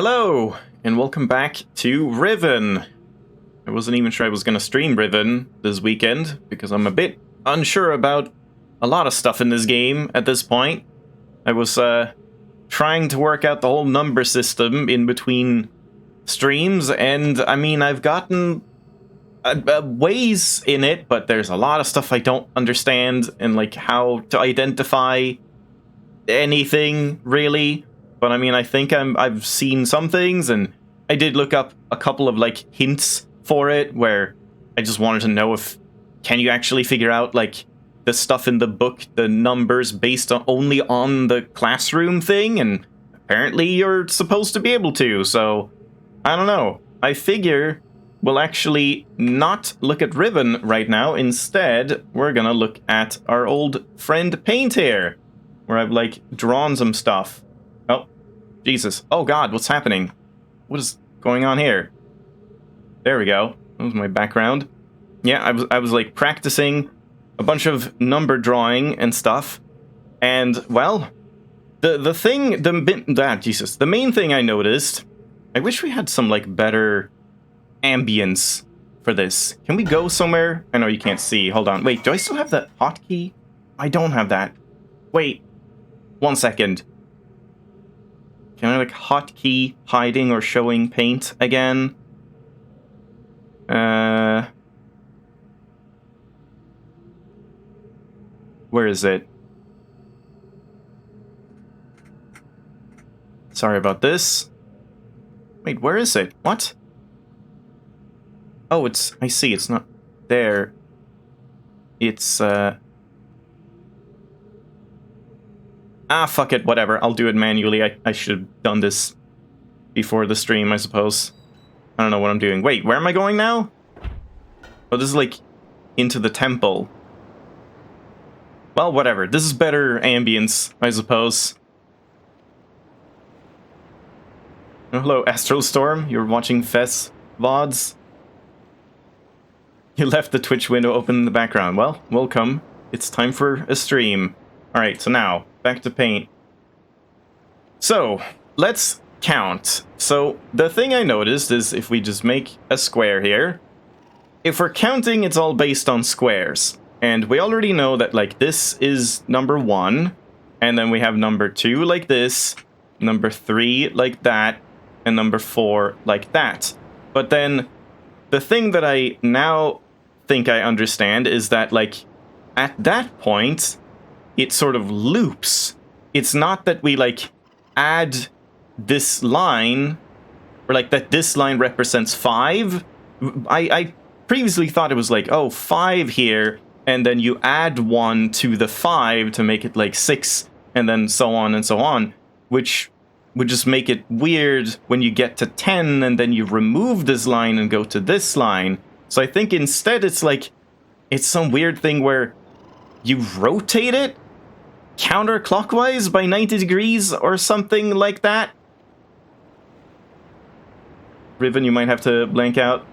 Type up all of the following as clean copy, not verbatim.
Hello, and welcome back to Riven. I wasn't even sure I was going to stream Riven this weekend, because I'm a bit unsure about a lot of stuff in this game at this point. I was trying to work out the whole number system in between streams, and I mean, I've gotten ways in it, but there's a lot of stuff I don't understand, and like how to identify anything, really. But I mean, I think I've seen some things, and I did look up a couple of like hints for it, where I just wanted to know if can you actually figure out like the stuff in the book, the numbers based on only on the classroom thing, and apparently you're supposed to be able to. So I don't know. I figure we'll actually not look at Riven right now. Instead, we're gonna look at our old friend Paint here, where I've like drawn some stuff. Oh, Jesus. Oh God, what's happening? What is going on here? There we go. That was my background. Yeah, I was like practicing a bunch of number drawing and stuff. And well, the main thing I noticed, I wish we had some like better ambience for this. Can we go somewhere? I know you can't see. Hold on. Wait, do I still have that hotkey? I don't have that. Wait. 1 second. Can I like hotkey hiding or showing paint again? Where is it? Sorry about this. Wait, where is it? What? Oh, it's... I see, it's not there. It's, Ah, fuck it, whatever. I'll do it manually. I should have done this before the stream, I suppose. I don't know what I'm doing. Wait, where am I going now? Oh, this is like into the temple. Well, whatever. This is better ambience, I suppose. Oh, hello, Astral Storm. You're watching Fess VODs. You left the Twitch window open in the background. Well, welcome. It's time for a stream. Alright, so now, back to paint. So, let's count. So, the thing I noticed is if we just make a square here, if we're counting, it's all based on squares. And we already know that, like, this is number 1, and then we have number 2 like this, number 3 like that, and number 4 like that. But then, the thing that I now think I understand is that, like, at that point, it sort of loops. It's not that we, like, add this line, or, like, that this line represents 5. I previously thought it was, like, oh, 5 here, and then you add 1 to the 5 to make it, like, 6, and then so on, which would just make it weird when you get to 10, and then you remove this line and go to this line. So I think instead it's, like, it's some weird thing where you rotate it counterclockwise by 90 degrees or something like that. Riven, you might have to blank out.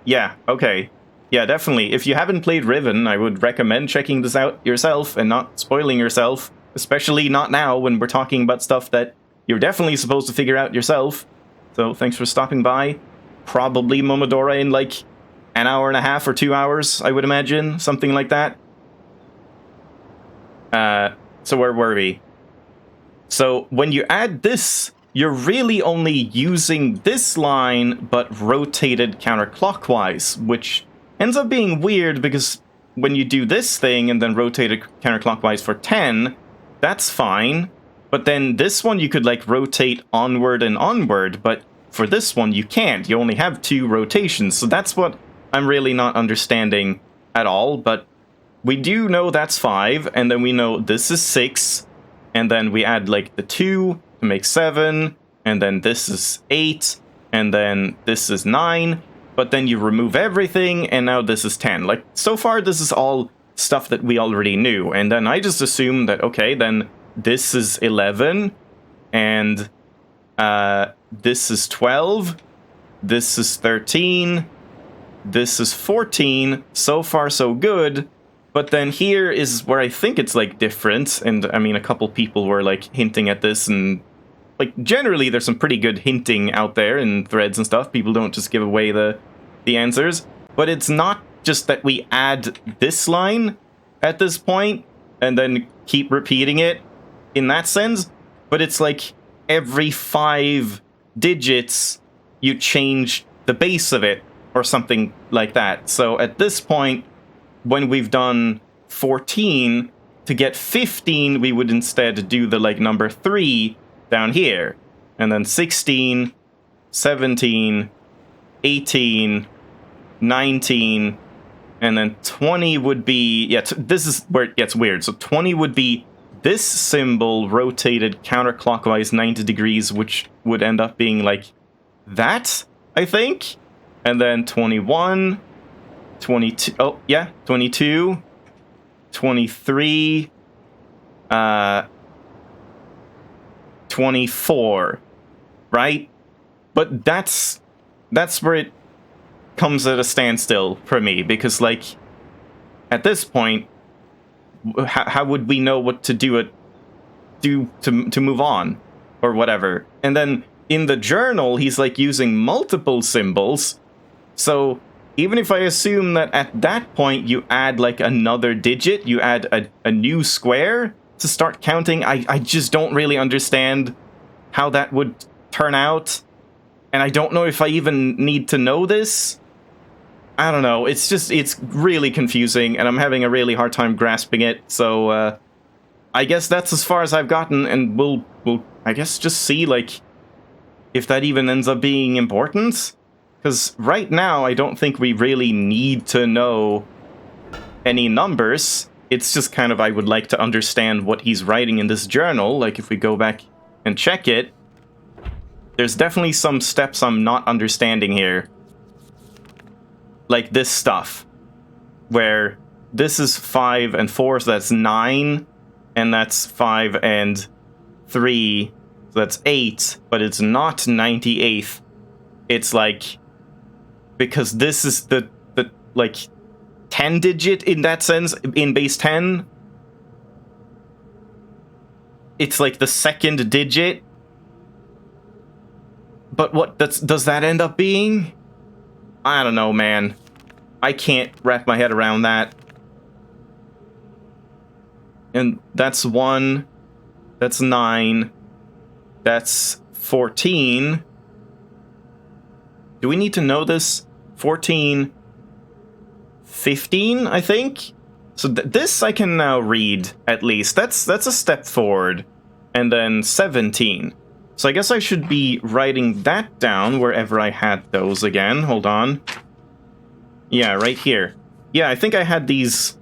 Yeah, okay. Yeah, definitely. If you haven't played Riven, I would recommend checking this out yourself and not spoiling yourself, especially not now when we're talking about stuff that you're definitely supposed to figure out yourself. So thanks for stopping by. Probably Momodora in like an hour and a half or 2 hours, I would imagine. Something like that. So where were we? So when you add this, you're really only using this line, but rotated counterclockwise, which ends up being weird because when you do this thing and then rotate it counterclockwise for 10, that's fine. But then this one you could like rotate onward and onward, but for this one you can't. You only have 2 rotations, so that's what I'm really not understanding at all, but we do know that's 5, and then we know this is 6, and then we add like the 2 to make 7, and then this is 8, and then this is 9, but then you remove everything, and now this is 10. Like, so far this is all stuff that we already knew, and then I just assumed that, okay, then this is 11, and this is 12, this is 13, this is 14, so far so good. But then here is where I think it's, like, different, and, I mean, a couple people were, like, hinting at this and like, generally there's some pretty good hinting out there in threads and stuff. People don't just give away the answers. But it's not just that we add this line at this point and then keep repeating it in that sense, but it's like every 5 digits you change the base of it or something like that. So at this point, when we've done 14, to get 15, we would instead do the like number 3 down here, and then 16, 17, 18, 19, and then 20 would be, yeah, this is where it gets weird. So 20 would be this symbol rotated counterclockwise 90 degrees, which would end up being like that, I think. And then 21, 22, oh yeah, 22, 23, 24, right? But that's where it comes at a standstill for me, because like at this point, how would we know what to do to move on or whatever? And then in the journal, he's like using multiple symbols. So even if I assume that at that point you add like another digit, you add a new square to start counting, I just don't really understand how that would turn out. And I don't know if I even need to know this. I don't know. It's really confusing, and I'm having a really hard time grasping it. So I guess that's as far as I've gotten, and we'll I guess just see like if that even ends up being important. Because right now, I don't think we really need to know any numbers. It's just kind of, I would like to understand what he's writing in this journal. Like, if we go back and check it, there's definitely some steps I'm not understanding here. Like this stuff, where this is 5 and 4, so that's 9, and that's 5 and 3, so that's 8, but it's not 98th. It's like, because this is the like 10 digit in that sense, in base 10. It's like the second digit. But what does that end up being? I don't know, man. I can't wrap my head around that. And that's 1. That's 9. That's 14. Do we need to know this? 14. 15, I think? So this I can now read, at least. That's a step forward. And then 17. So I guess I should be writing that down wherever I had those again. Hold on. Yeah, right here. Yeah, I think I had these...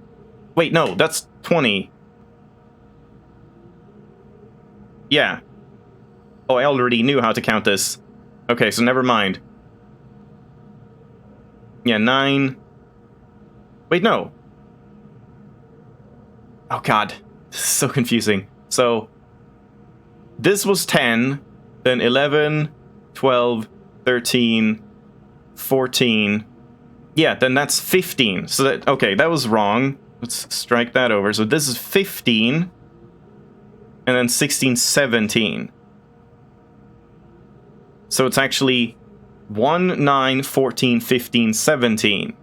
Wait, no, that's 20. Yeah. Oh, I already knew how to count this. Okay, so never mind. Yeah, 9. Wait, no. Oh, God. This is so confusing. So, this was 10, then 11, 12, 13, 14. Yeah, then that's 15. So that, okay, that was wrong. Let's strike that over. So this is 15, and then 16, 17. So it's actually 1, 9, 14, 15, 17.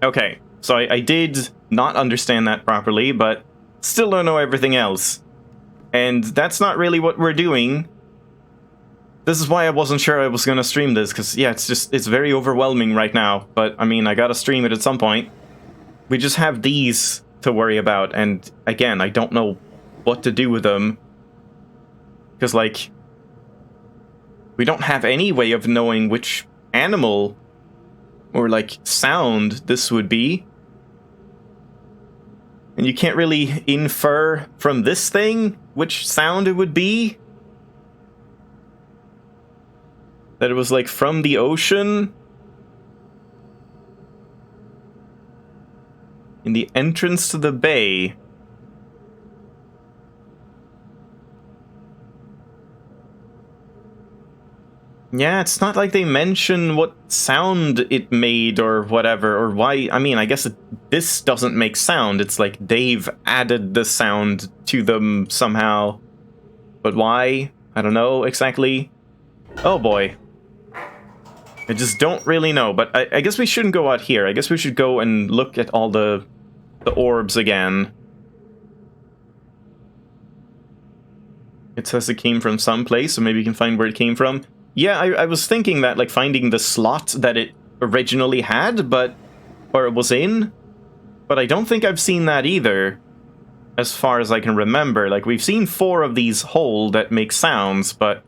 Okay, so I did not understand that properly, but still don't know everything else. And that's not really what we're doing. This is why I wasn't sure I was going to stream this, because, yeah, it's very overwhelming right now. But, I mean, I gotta stream it at some point. We just have these to worry about, and, again, I don't know what to do with them. Because, like, we don't have any way of knowing which animal or, like, sound this would be. And you can't really infer from this thing which sound it would be. That it was, like, from the ocean. In the entrance to the bay. Yeah, it's not like they mention what sound it made or whatever, or why. I mean, I guess this doesn't make sound. It's like they've added the sound to them somehow. But why? I don't know exactly. Oh boy. I just don't really know, but I guess we shouldn't go out here. I guess we should go and look at all the orbs again. It says it came from someplace, so maybe you can find where it came from. Yeah, I was thinking that, like, finding the slot that it originally had, but... or it was in. But I don't think I've seen that either, as far as I can remember. Like, we've seen 4 of these hole that make sounds, but...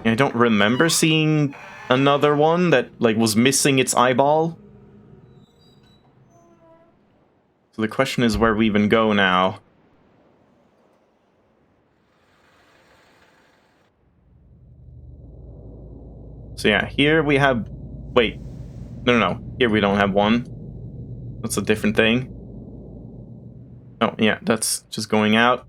I don't remember seeing another one that, like, was missing its eyeball. So the question is where we even go now. So yeah, here we have... wait. No. Here we don't have one. That's a different thing. Oh, yeah, that's just going out.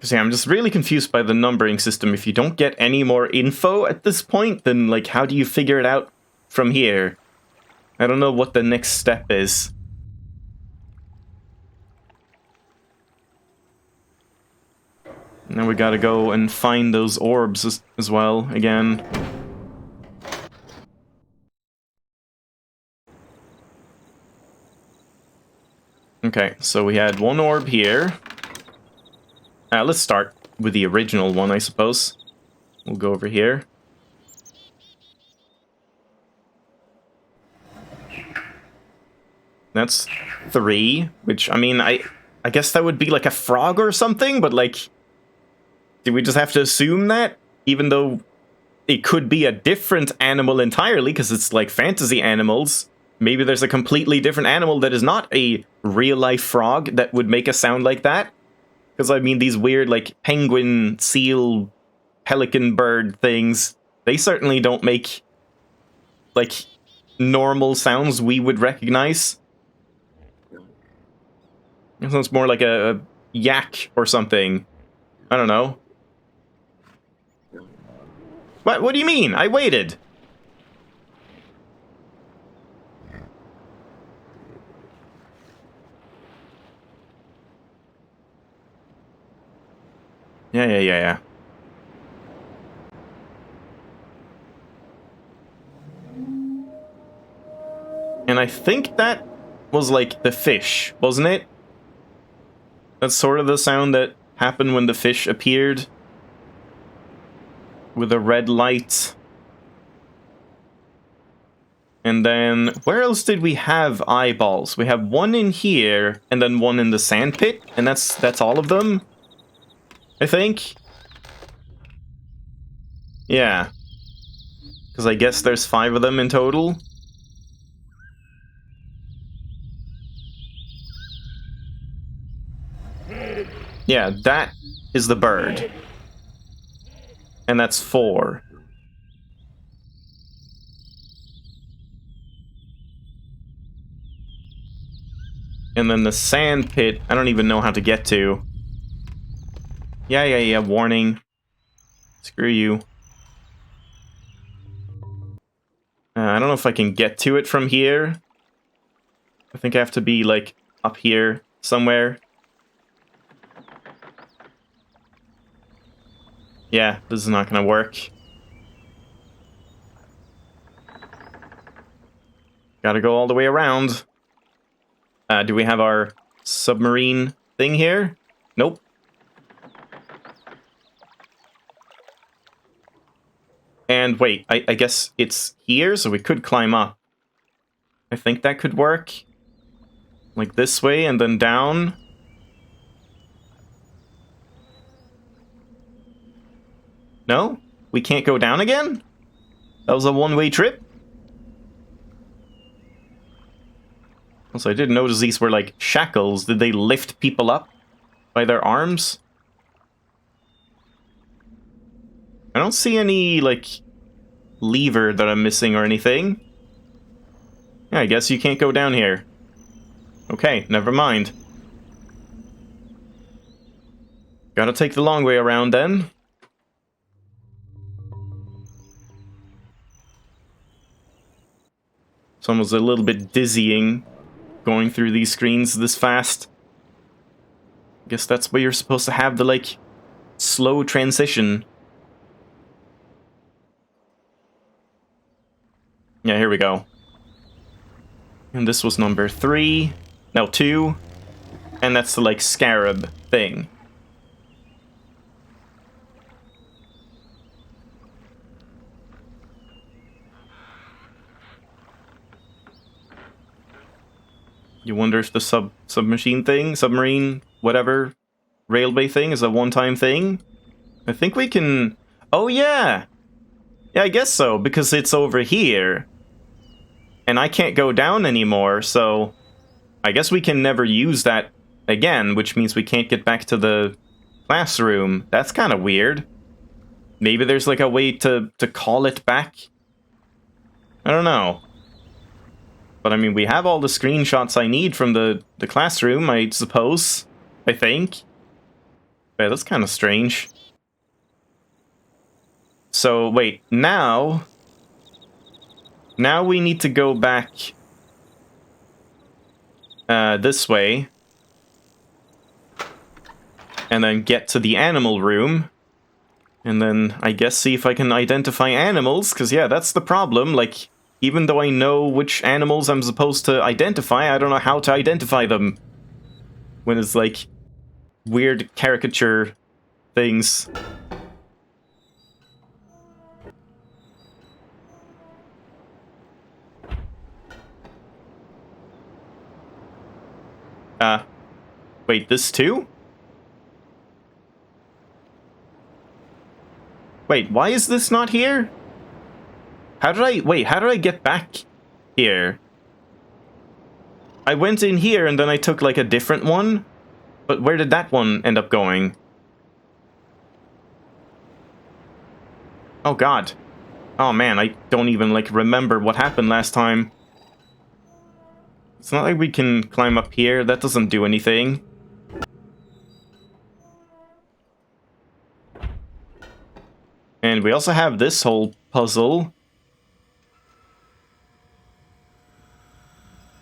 So yeah, I'm just really confused by the numbering system. If you don't get any more info at this point, then, like, how do you figure it out from here? I don't know what the next step is. Now we gotta go and find those orbs as well, again. Okay, so we had one orb here. Let's start with the original one, I suppose. We'll go over here. That's 3, which, I mean, I guess that would be like a frog or something, but, like, do we just have to assume that? Even though it could be a different animal entirely, because it's like fantasy animals. Maybe there's a completely different animal that is not a real-life frog that would make a sound like that. Because, I mean, these weird, like, penguin, seal, pelican bird things, they certainly don't make, like, normal sounds we would recognize. It sounds more like a yak or something. I don't know. What do you mean? I waited. Yeah. And I think that was, like, the fish, wasn't it? That's sort of the sound that happened when the fish appeared. With a red light. And then, where else did we have eyeballs? We have one in here, and then one in the sandpit, and that's all of them, I think. Yeah. Because I guess there's 5 of them in total. Yeah, that is the bird. And that's 4. And then the sand pit, I don't even know how to get to. Yeah, warning. Screw you. I don't know if I can get to it from here. I think I have to be, like, up here somewhere. Yeah, this is not gonna work. Gotta go all the way around. Do we have our submarine thing here? Nope. And wait, I guess it's here, so we could climb up. I think that could work. Like this way, and then down. No? We can't go down again? That was a one-way trip? Also, I did notice these were, like, shackles. Did they lift people up by their arms? I don't see any, like, lever that I'm missing or anything. Yeah, I guess you can't go down here. Okay, never mind. Gotta take the long way around then. It's almost a little bit dizzying going through these screens this fast. I guess that's where you're supposed to have the, like, slow transition. Yeah, here we go. And this was number 3. No, 2. And that's the, like, scarab thing. You wonder if the submarine, whatever, railway thing is a one-time thing? I think we can... Oh, yeah! Yeah, I guess so, because it's over here. And I can't go down anymore, so... I guess we can never use that again, which means we can't get back to the classroom. That's kind of weird. Maybe there's, like, a way to call it back? I don't know. But, I mean, we have all the screenshots I need from the classroom, I suppose. I think. Yeah, that's kind of strange. So, wait, now... Now we need to go back... this way. And then get to the animal room. And then, I guess, see if I can identify animals, because, yeah, that's the problem, like... Even though I know which animals I'm supposed to identify, I don't know how to identify them. When it's like weird caricature things. Wait, this too? Wait, why is this not here? How did I get back here? I went in here and then I took, like, a different one? But where did that one end up going? Oh, God. Oh, man, I don't even, like, remember what happened last time. It's not like we can climb up here. That doesn't do anything. And we also have this whole puzzle.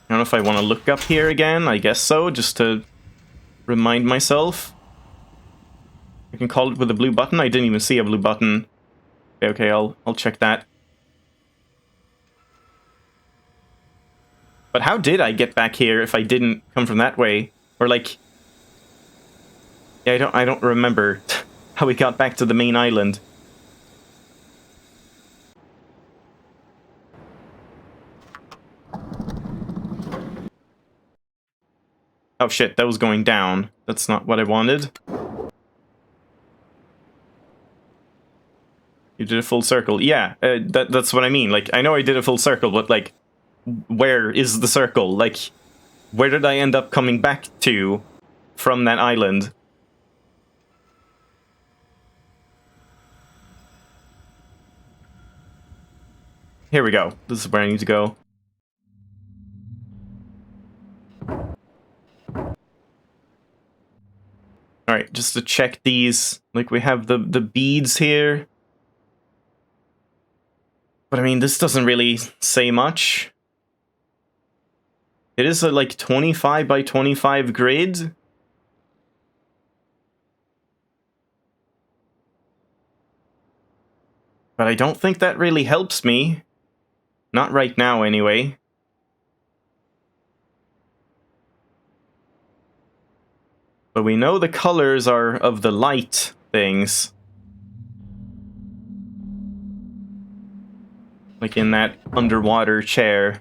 I don't know if I want to look up here again. I guess so, just to remind myself. I can call it with a blue button. I didn't even see a blue button. Okay, I'll check that. But how did I get back here if I didn't come from that way? Or, like... Yeah, I don't remember how we got back to the main island. Oh shit, that was going down. That's not what I wanted. You did a full circle. Yeah, that's what I mean. Like, I know I did a full circle, but, like, where is the circle? Like, where did I end up coming back to from that island? Here we go. This is where I need to go. Alright, just to check these. Like, we have the beads here. But, I mean, this doesn't really say much. It is a, like, 25 by 25 grid. But I don't think that really helps me. Not right now, anyway. But we know the colors are of the light things. Like in that underwater chair.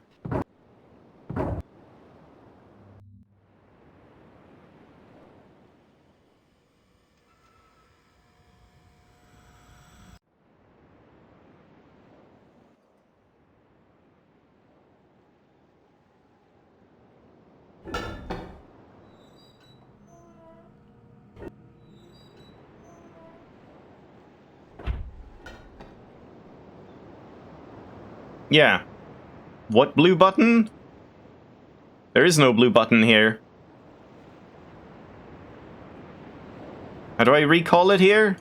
Yeah. What blue button? There is no blue button here. How do I recall it here?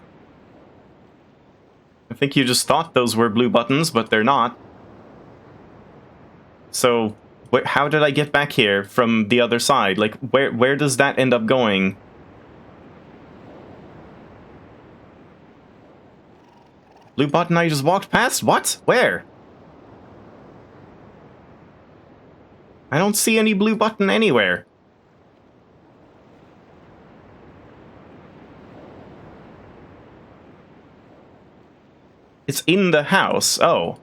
I think you just thought those were blue buttons, but they're not. So, how did I get back here from the other side? Like, where does that end up going? Blue button I just walked past? What? Where? I don't see any blue button anywhere. It's in the house. Oh.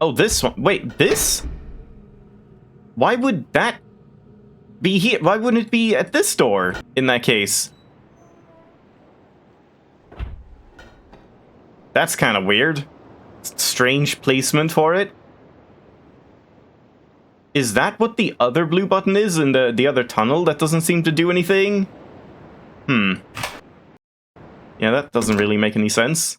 Oh, this one. Wait, this? Why would that be here? Why wouldn't it be at this door in that case? That's kind of weird. Strange placement for it. Is that what the other blue button is in the other tunnel that doesn't seem to do anything? Yeah, that doesn't really make any sense.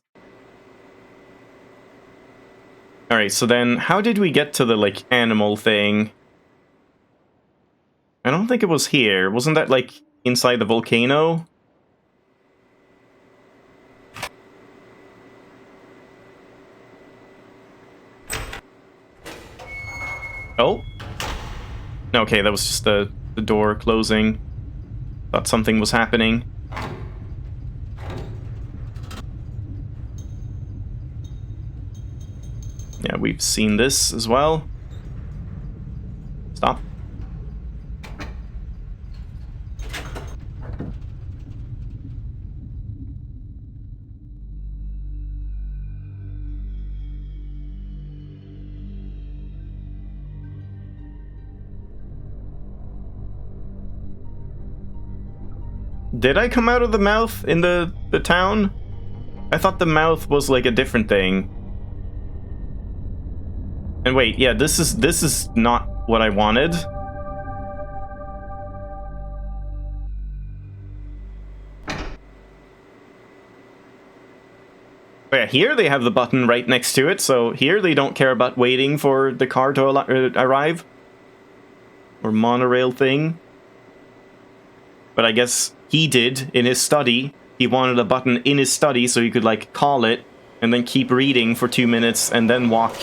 Alright, so then how did we get to the, like, animal thing? I don't think it was here. Wasn't that, like, inside the volcano? Oh. Okay, that was just the door closing. Thought something was happening. Yeah, we've seen this as well. Stop. Did I come out of the mouth in the town? I thought the mouth was like a different thing. And wait, yeah, this is not what I wanted. But yeah, here they have the button right next to it, so here they don't care about waiting for the car to arrive. Or monorail thing. But I guess he did in his study. He wanted a button in his study so he could, like, call it and then keep reading for 2 minutes and then walk.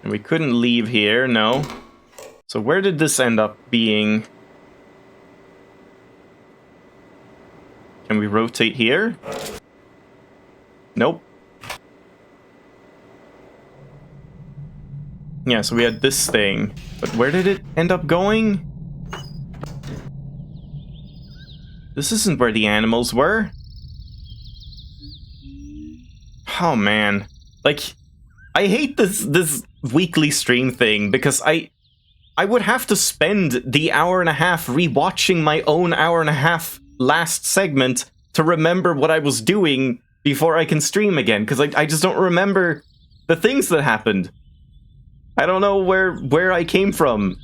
And we couldn't leave here, no. So where did this end up being? Can we rotate here? Nope. Yeah, so we had this thing. But where did it end up going? This isn't where the animals were. Oh man. Like, I hate this weekly stream thing because I would have to spend the hour and a half rewatching my own hour and a half last segment to remember what I was doing before I can stream again, because I just don't remember the things that happened. I don't know where I came from.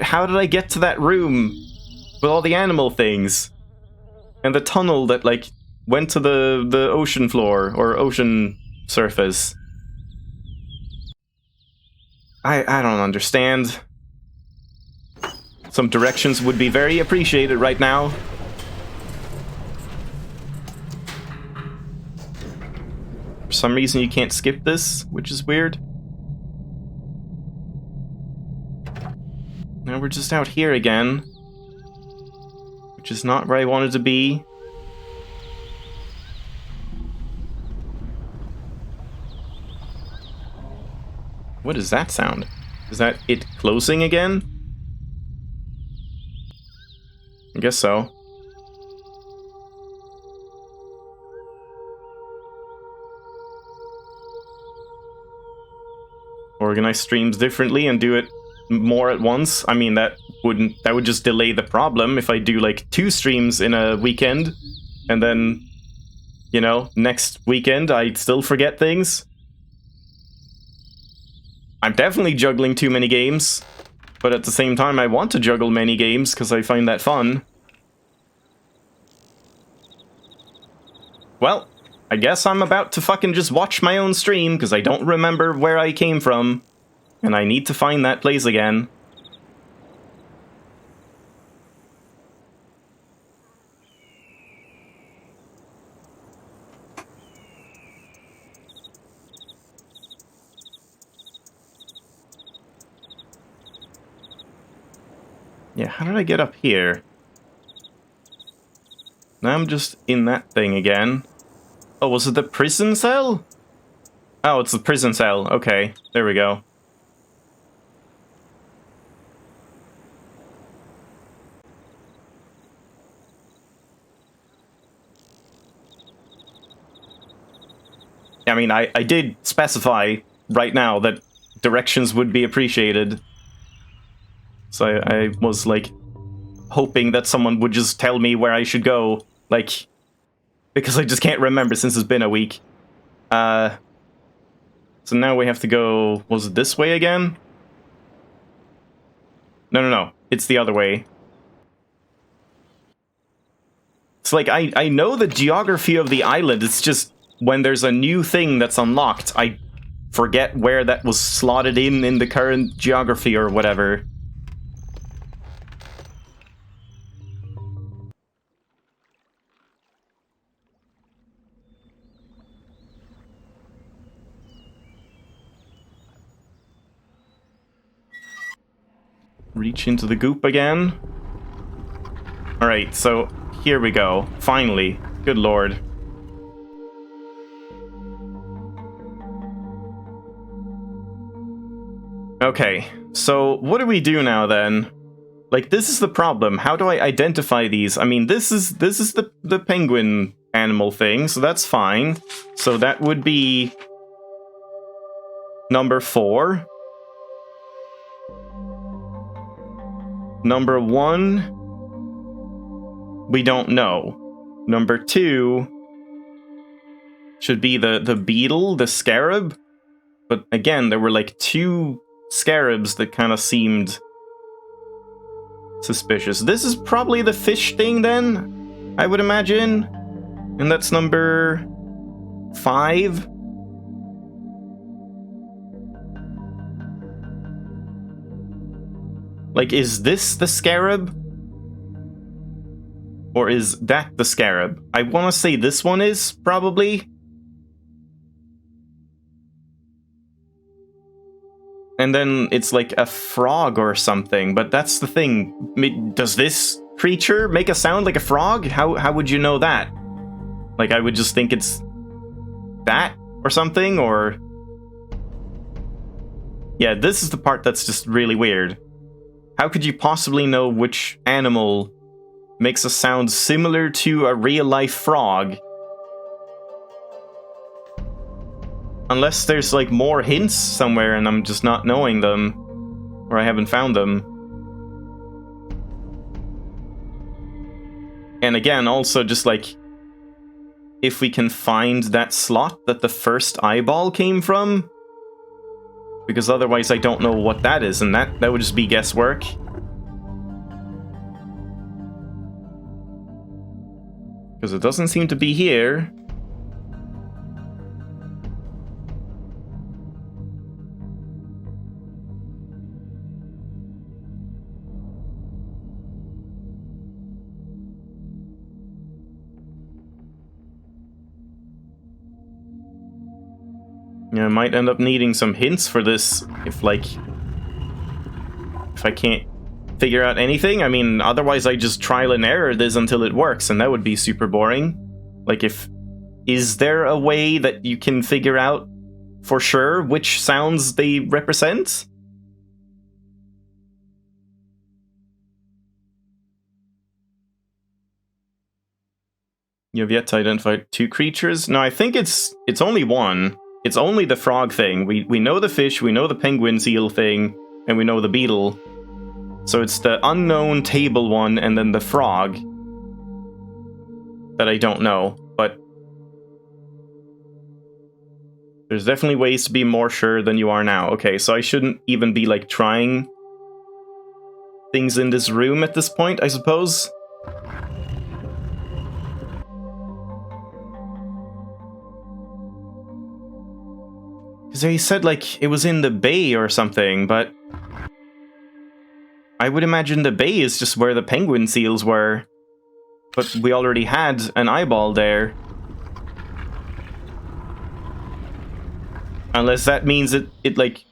How did I get to that room with all the animal things? And the tunnel that, like, went to the ocean floor or ocean surface. I don't understand. Some directions would be very appreciated right now. For some reason you can't skip this, which is weird. Now we're just out here again. Which is not where I wanted to be. What is that sound? Is that it closing again? I guess so. Organize streams differently and do it more at once. I mean, that would just delay the problem if I do like 2 streams in a weekend and then, you know, next weekend I still forget things. I'm definitely juggling too many games, but at the same time I want to juggle many games because I find that fun. Well, I guess I'm about to fucking just watch my own stream, because I don't remember where I came from. And I need to find that place again. Yeah, how did I get up here? Now I'm just in that thing again. Oh, was it the prison cell? Oh, it's the prison cell. Okay, there we go. I mean, I did specify right now that directions would be appreciated. So I was, like, hoping that someone would just tell me where I should go. Like, because I just can't remember since it's been a week. So now we have to go... Was it this way again? No. It's the other way. It's like, I know the geography of the island. It's just when there's a new thing that's unlocked, I forget where that was slotted in the current geography or whatever. Reach into the goop again. Alright, so here we go. Finally. Good lord. Okay, so what do we do now then? Like, this is the problem. How do I identify these? I mean, this is the penguin animal thing, so that's fine. So that would be number 4. Number 1, we don't know. Number 2 should be the beetle, the scarab. But again, there were like 2 scarabs that kind of seemed suspicious. This is probably the fish thing then, I would imagine. And that's number 5. Like, is this the scarab? Or is that the scarab? I want to say this one is, probably. And then it's like a frog or something, but that's the thing. Does this creature make a sound like a frog? How would you know that? Like, I would just think it's that or something, or... Yeah, this is the part that's just really weird. How could you possibly know which animal makes a sound similar to a real-life frog? Unless there's, like, more hints somewhere and I'm just not knowing them. Or I haven't found them. And again, also just, like, if we can find that slot that the first eyeball came from. Because otherwise I don't know what that is, and that would just be guesswork. Because it doesn't seem to be here. Yeah, I might end up needing some hints for this if I can't figure out anything. I mean, otherwise I just trial and error this until it works, and that would be super boring. Like, is there a way that you can figure out for sure which sounds they represent? You have yet to identify 2 creatures? No, I think it's only 1. It's only the frog thing. We know the fish, we know the penguin seal thing, and we know the beetle. So it's the unknown table one and then the frog that I don't know, but there's definitely ways to be more sure than you are now. Okay, so I shouldn't even be, like, trying things in this room at this point, I suppose. Because he said, like, it was in the bay or something, but I would imagine the bay is just where the penguin seals were. But we already had an eyeball there. Unless that means it like,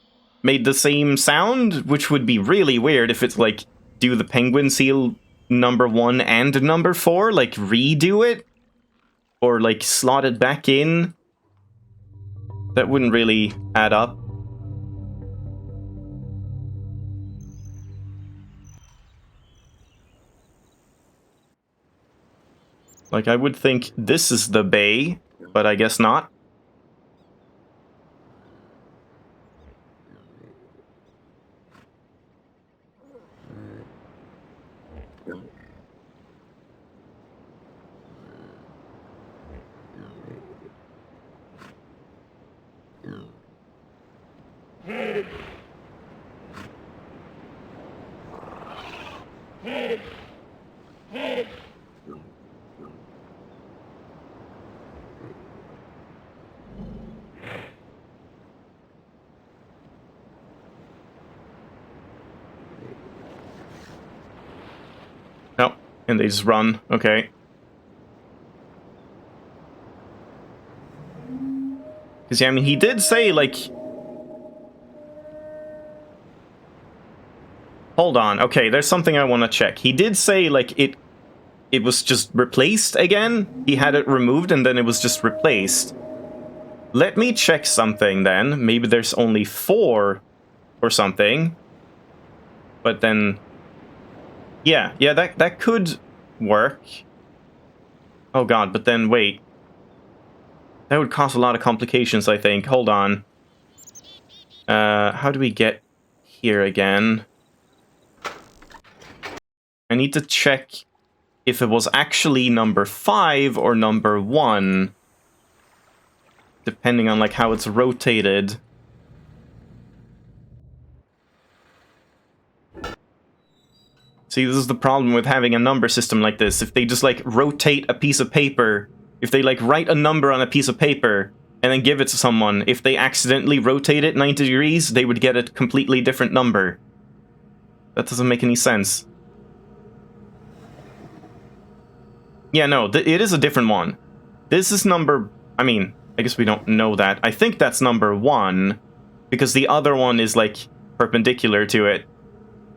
made the same sound, which would be really weird if it's, like, do the penguin seal number 1 and number 4, like, redo it? Or, like, slot it back in? That wouldn't really add up. Like, I would think this is the bay, but I guess not. Oh, and they just run. Okay. Because, yeah, I mean, he did say, like... Hold on. Okay, there's something I want to check. He did say, like, it was just replaced again? He had it removed and then it was just replaced. Let me check something then. Maybe there's only 4 or something. But then... Yeah, that could work. Oh god, but then wait. That would cause a lot of complications, I think. Hold on. How do we get here again? I need to check if it was actually number 5 or number 1. Depending on, like, how it's rotated. See, this is the problem with having a number system like this. If they just, like, rotate a piece of paper, if they, like, write a number on a piece of paper and then give it to someone, if they accidentally rotate it 90 degrees, they would get a completely different number. That doesn't make any sense. Yeah, no, it is a different one. This is number... I mean, I guess we don't know that. I think that's number 1, because the other one is, like, perpendicular to it,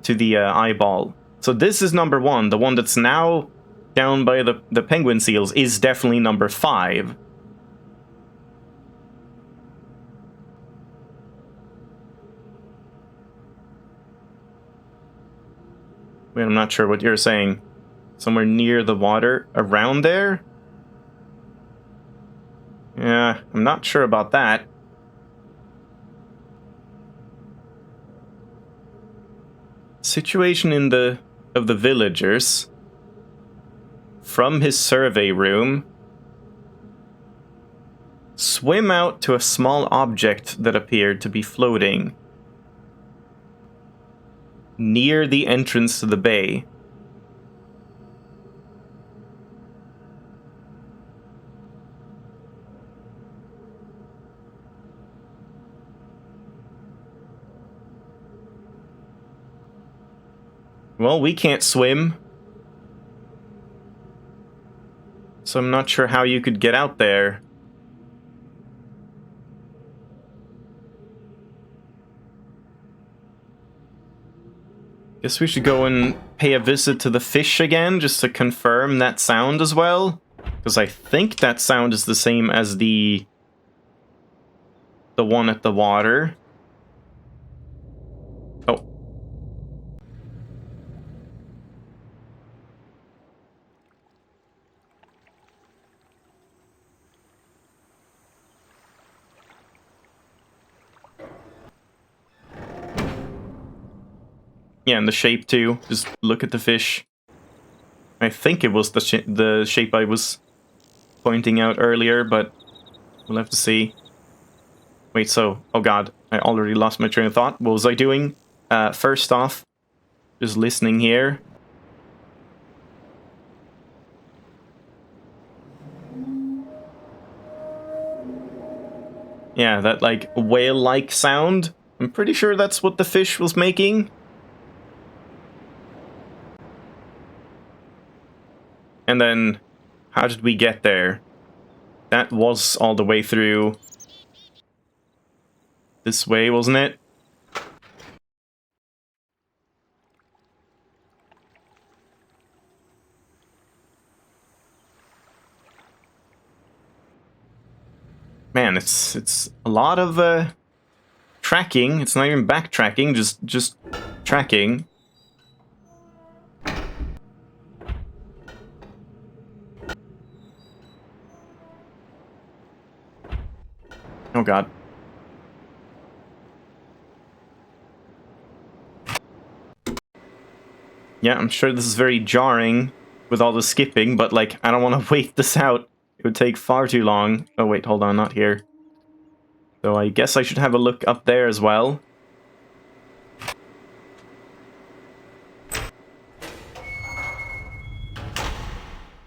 to the eyeball. So this is number 1. The one that's now down by the penguin seals is definitely number 5. Wait, I'm not sure what you're saying. Somewhere near the water? Around there? Yeah, I'm not sure about that. Situation of the villagers. From his survey room. Swim out to a small object that appeared to be floating near the entrance to the bay. Well, we can't swim. So I'm not sure how you could get out there. Guess we should go and pay a visit to the fish again, just to confirm that sound as well. Because I think that sound is the same as the one at the water. Oh. Yeah, and the shape too. Just look at the fish. I think it was the shape I was pointing out earlier, but we'll have to see. Wait, so... Oh god, I already lost my train of thought. What was I doing? First off, just listening here. Yeah, that, like, whale-like sound. I'm pretty sure that's what the fish was making. And then, how did we get there? That was all the way through this way, wasn't it? Man, it's a lot of tracking. It's not even backtracking, just tracking. Oh god. Yeah, I'm sure this is very jarring with all the skipping, but, like, I don't want to wait this out. It would take far too long. Oh wait, hold on, not here. So I guess I should have a look up there as well.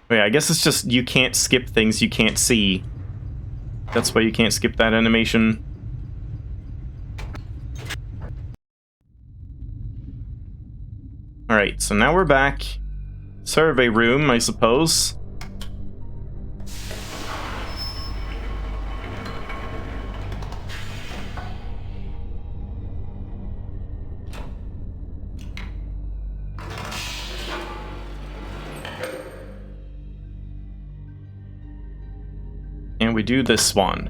Oh yeah, I guess it's just you can't skip things you can't see. That's why you can't skip that animation. Alright, so now we're back. Survey room, I suppose. And we do this one.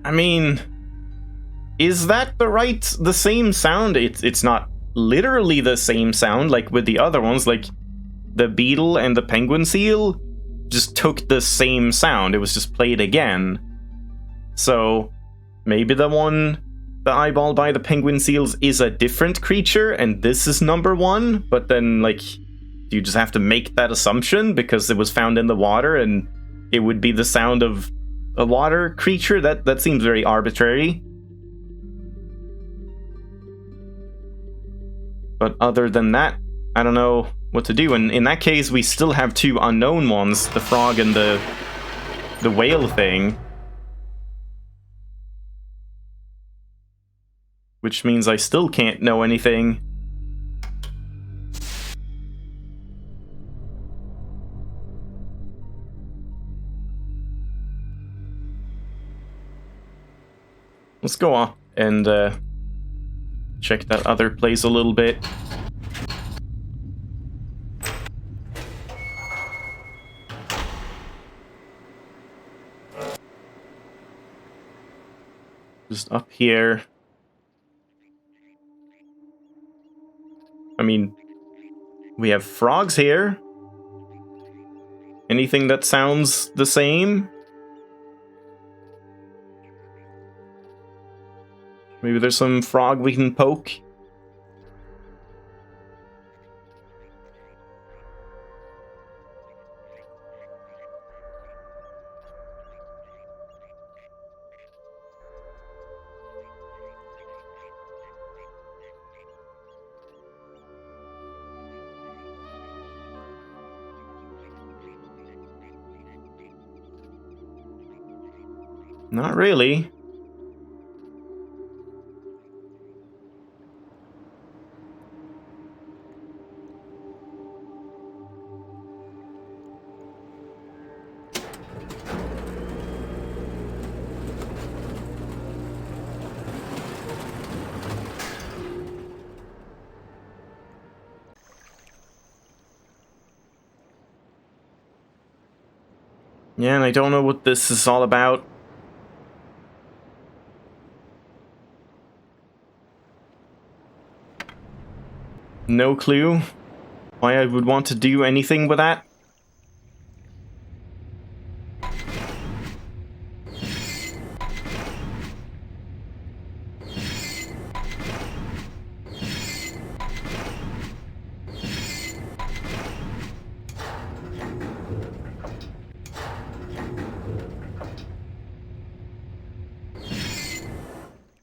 I mean, is that the same sound? It's not literally the same sound like with the other ones, like the beetle and the penguin seal just took the same sound. It was just played again. So maybe the eyeball by the penguin seals is a different creature and this is number one, but then, like, do you just have to make that assumption because it was found in the water and it would be the sound of a water creature? That seems very arbitrary. But other than that, I don't know what to do. And in that case, we still have two unknown ones, the frog and the whale thing. Which means I still can't know anything. Let's go up and check that other place a little bit. Just up here. I mean, we have frogs here. Anything that sounds the same? Maybe there's some frog we can poke. Not really. Yeah, and I don't know what this is all about. No clue why I would want to do anything with that.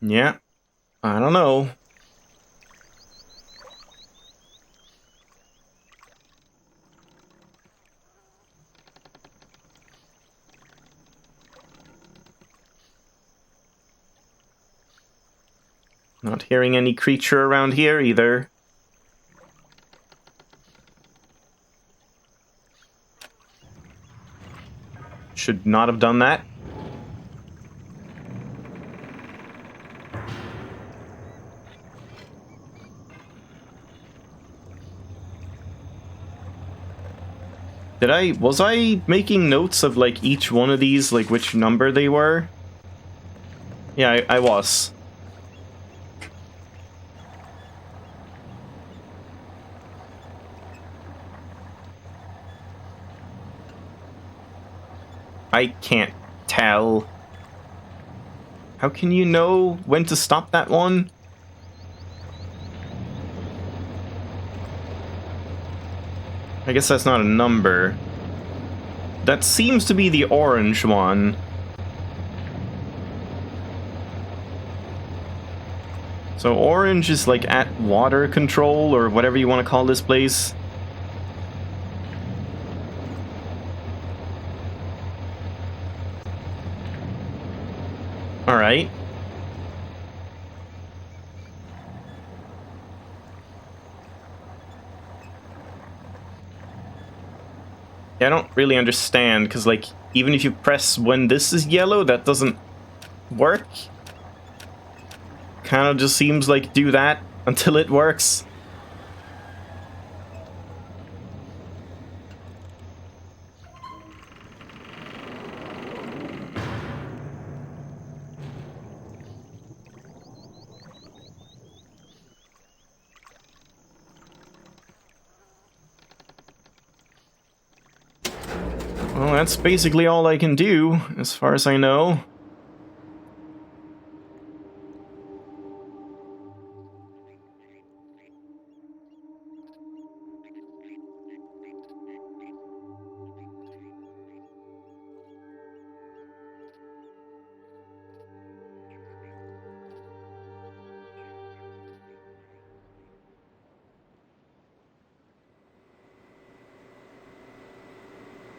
Yeah, I don't know. Not hearing any creature around here either. Should not have done that. Was I making notes of, like, each one of these, like, which number they were? Yeah, I was. I can't tell. How can you know when to stop that one? I guess that's not a number. That seems to be the orange one. So orange is like at water control, or whatever you want to call this place. Alright. Yeah, I don't really understand, because, like, even if you press when this is yellow, that doesn't work. Kind of just seems like do that until it works. Well, that's basically all I can do, as far as I know.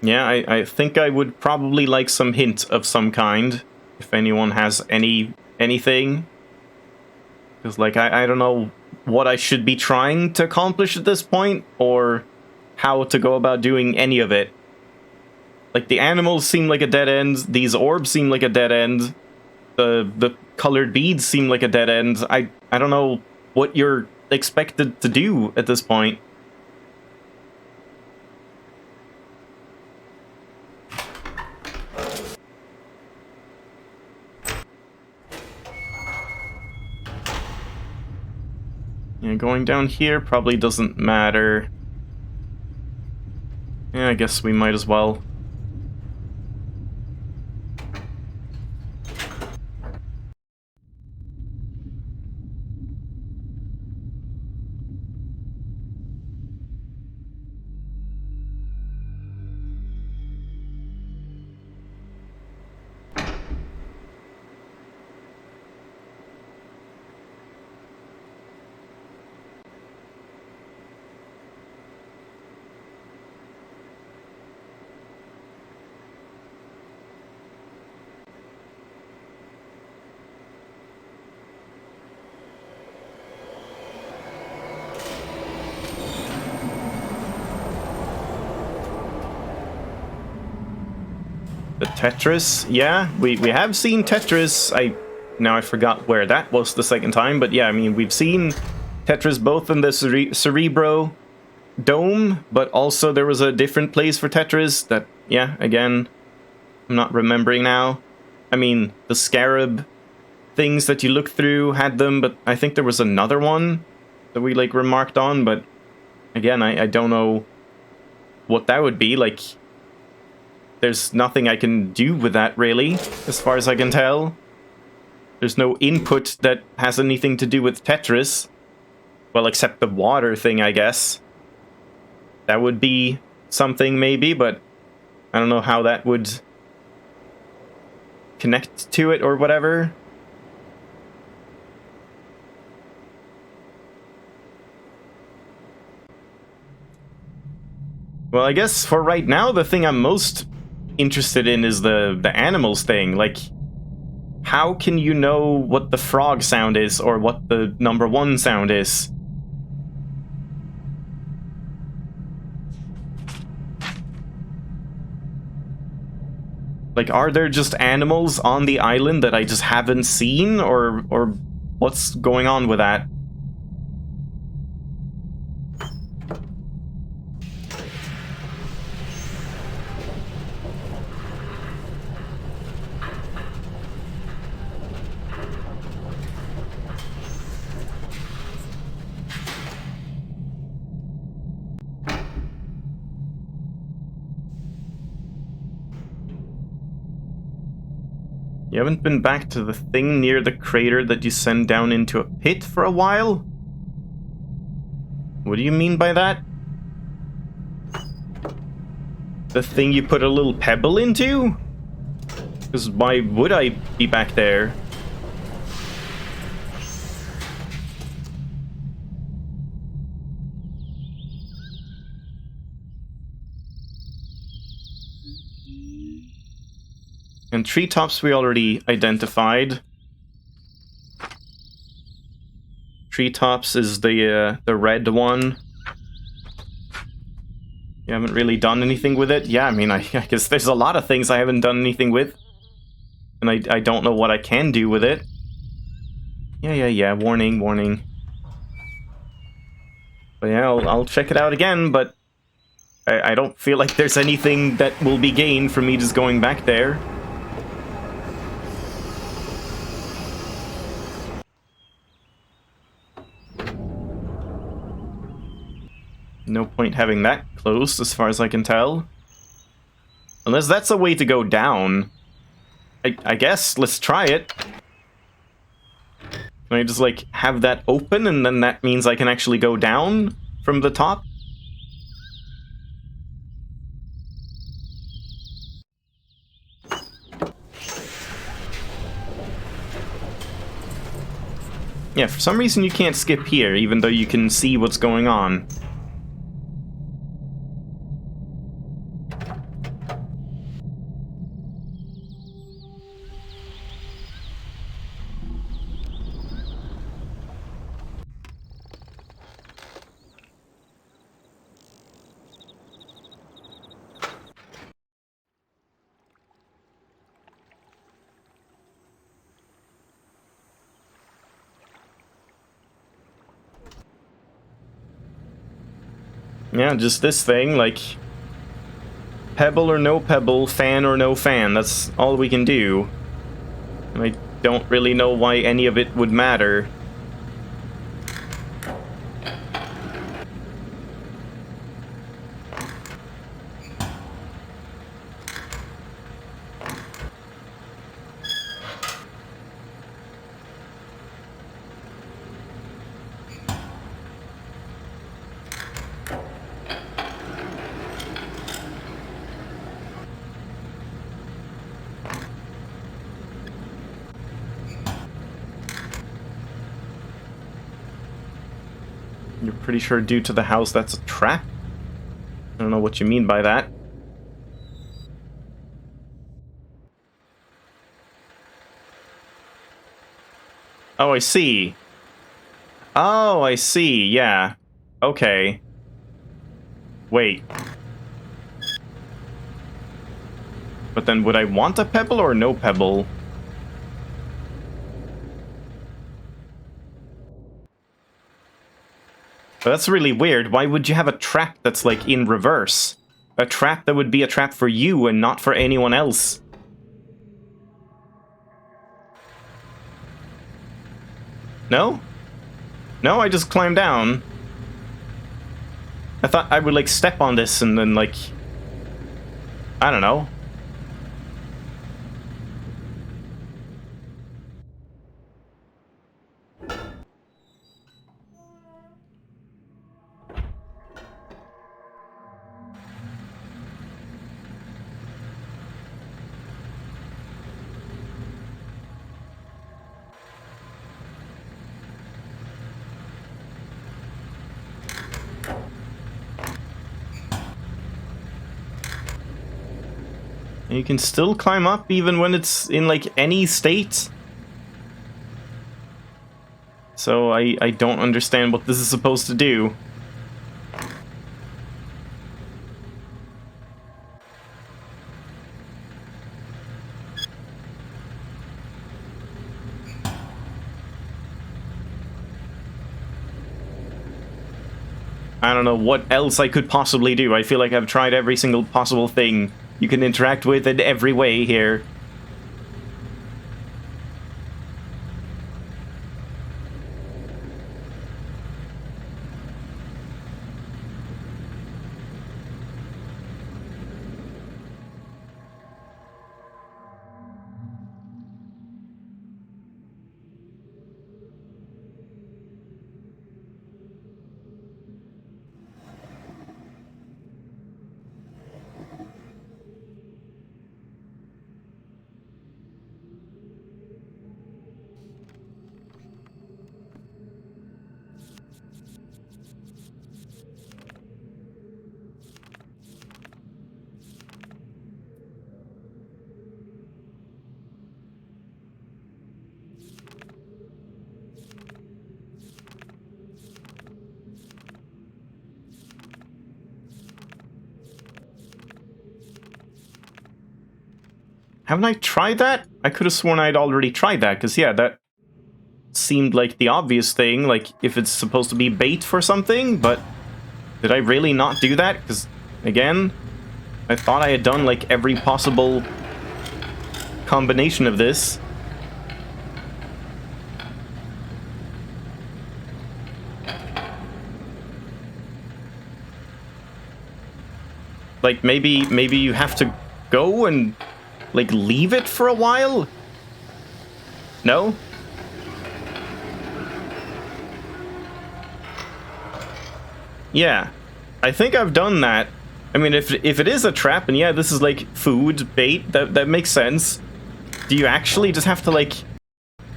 Yeah, I think I would probably like some hint of some kind, if anyone has anything. Because, like, I don't know what I should be trying to accomplish at this point, or how to go about doing any of it. Like, the animals seem like a dead end, these orbs seem like a dead end, the colored beads seem like a dead end. I don't know what you're expected to do at this point. Yeah, going down here probably doesn't matter. Yeah, I guess we might as well. The Tetris, yeah, we have seen Tetris. Now I forgot where that was the second time, but yeah, I mean, we've seen Tetris both in the Cerebro Dome, but also there was a different place for Tetris that, yeah, again, I'm not remembering now. I mean, the Scarab things that you look through had them, but I think there was another one that we, like, remarked on, but again, I don't know what that would be. Like, there's nothing I can do with that, really, as far as I can tell. There's no input that has anything to do with Tetris. Well, except the water thing, I guess. That would be something, maybe, but I don't know how that would connect to it or whatever. Well, I guess for right now, the thing I'm most interested in is the animals thing. Like, how can you know what the frog sound is or what the number 1 sound is? Like, are there just animals on the island that I just haven't seen, or what's going on with that? You haven't been back to the thing near the crater that you send down into a pit for a while? What do you mean by that? The thing you put a little pebble into? Because why would I be back there? And treetops we already identified. Treetops is the red one. You haven't really done anything with it? Yeah, I mean, I guess there's a lot of things I haven't done anything with. And I don't know what I can do with it. Yeah, warning, warning. But yeah, I'll check it out again, but I don't feel like there's anything that will be gained from me just going back there. No point having that close, as far as I can tell. Unless that's a way to go down. I guess, let's try it. Can I just, like, have that open, and then that means I can actually go down from the top? Yeah, for some reason you can't skip here, even though you can see what's going on. Yeah, just this thing, like... Pebble or no pebble, fan or no fan, that's all we can do. And I don't really know why any of it would matter. You're pretty sure due to the house that's a trap? I don't know what you mean by that. Oh, I see. Oh, I see, yeah. Okay. Wait. But then would I want a pebble or no pebble? But that's really weird. Why would you have a trap that's, like, in reverse? A trap that would be a trap for you and not for anyone else. No? No, I just climbed down. I thought I would, like, step on this and then, like... I don't know. And you can still climb up even when it's in, like, any state. So I don't understand what this is supposed to do. I don't know what else I could possibly do. I feel like I've tried every single possible thing you can interact with in every way here. Haven't I tried that? I could have sworn I'd already tried that, because yeah, that seemed like the obvious thing, like if it's supposed to be bait for something, but did I really not do that? Because, again, I thought I had done like every possible combination of this. Like, maybe you have to go and, like, leave it for a while? No? Yeah. I think I've done that. I mean, if it is a trap, and yeah, this is, like, food, bait, that makes sense. Do you actually just have to, like,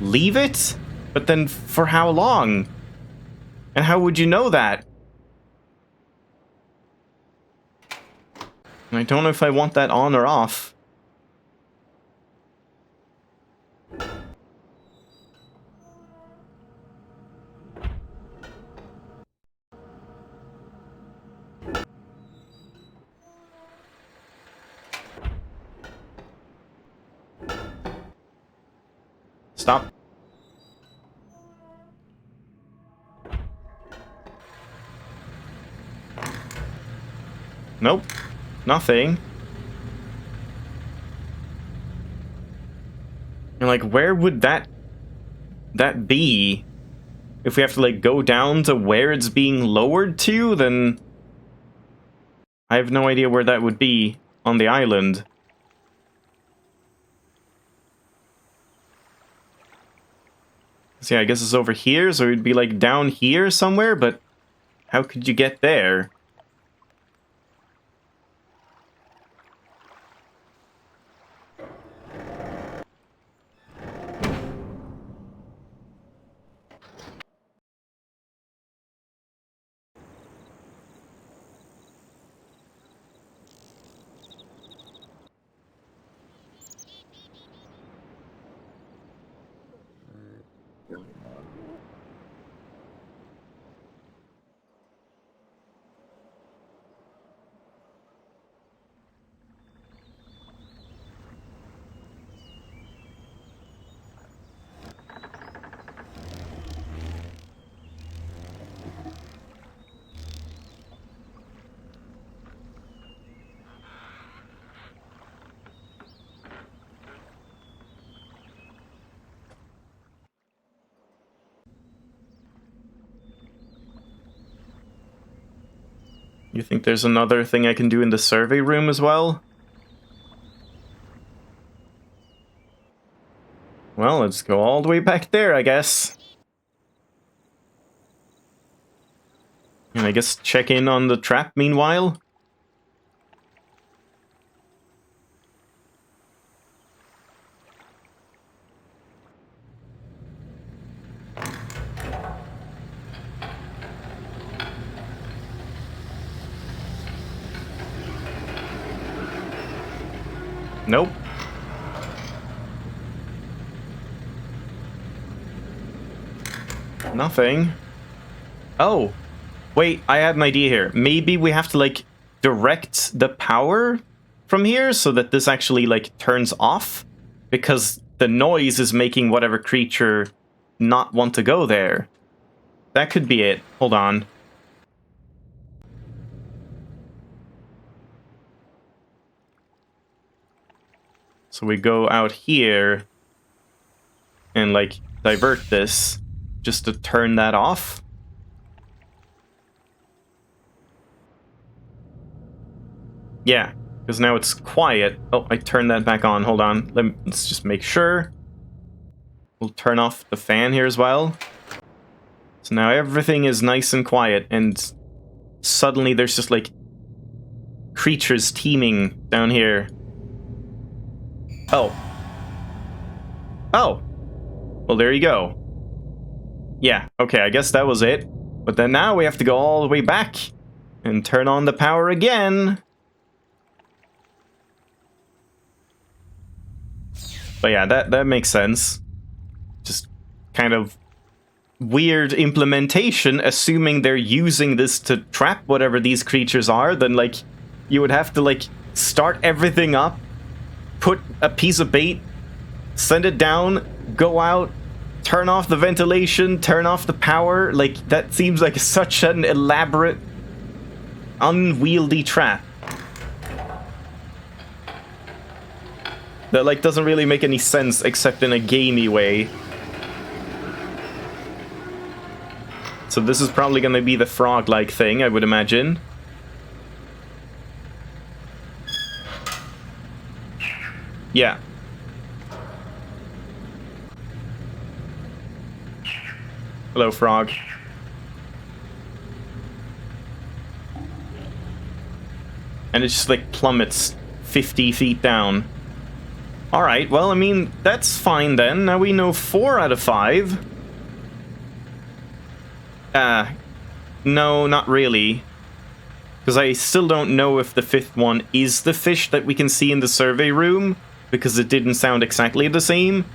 leave it? But then for how long? And how would you know that? I don't know if I want that on or off. Stop. Nope. Nothing. And like, where would that be? If we have to like go down to where it's being lowered to, then I have no idea where that would be on the island. So yeah, I guess it's over here, so it'd be like down here somewhere, but how could you get there? You think there's another thing I can do in the survey room as well? Well, let's go all the way back there, I guess. And I guess check in on the trap meanwhile. Nope. Nothing. Oh. Wait, I had an idea here. Maybe we have to, like, direct the power from here so that this actually, like, turns off? Because the noise is making whatever creature not want to go there. That could be it. Hold on. So we go out here and, like, divert this just to turn that off. Yeah, because now it's quiet. Oh, I turned that back on. Hold on. Let's just make sure. We'll turn off the fan here as well. So now everything is nice and quiet, and suddenly there's just, like, creatures teeming down here. Oh. Oh. Well, there you go. Yeah, okay, I guess that was it. But then now we have to go all the way back and turn on the power again. But yeah, that makes sense. Just kind of weird implementation, assuming they're using this to trap whatever these creatures are, then, like, you would have to, like, start everything up, put a piece of bait, send it down, go out, turn off the ventilation, turn off the power. Like, that seems like such an elaborate, unwieldy trap. That, like, doesn't really make any sense except in a gamey way. So this is probably going to be the frog-like thing, I would imagine. Yeah. Hello, frog. And it just, like, plummets 50 feet down. Alright, well, I mean, that's fine then. Now we know 4 out of 5. No, not really. Because I still don't know if the 5th one is the fish that we can see in the survey room, because it didn't sound exactly the same.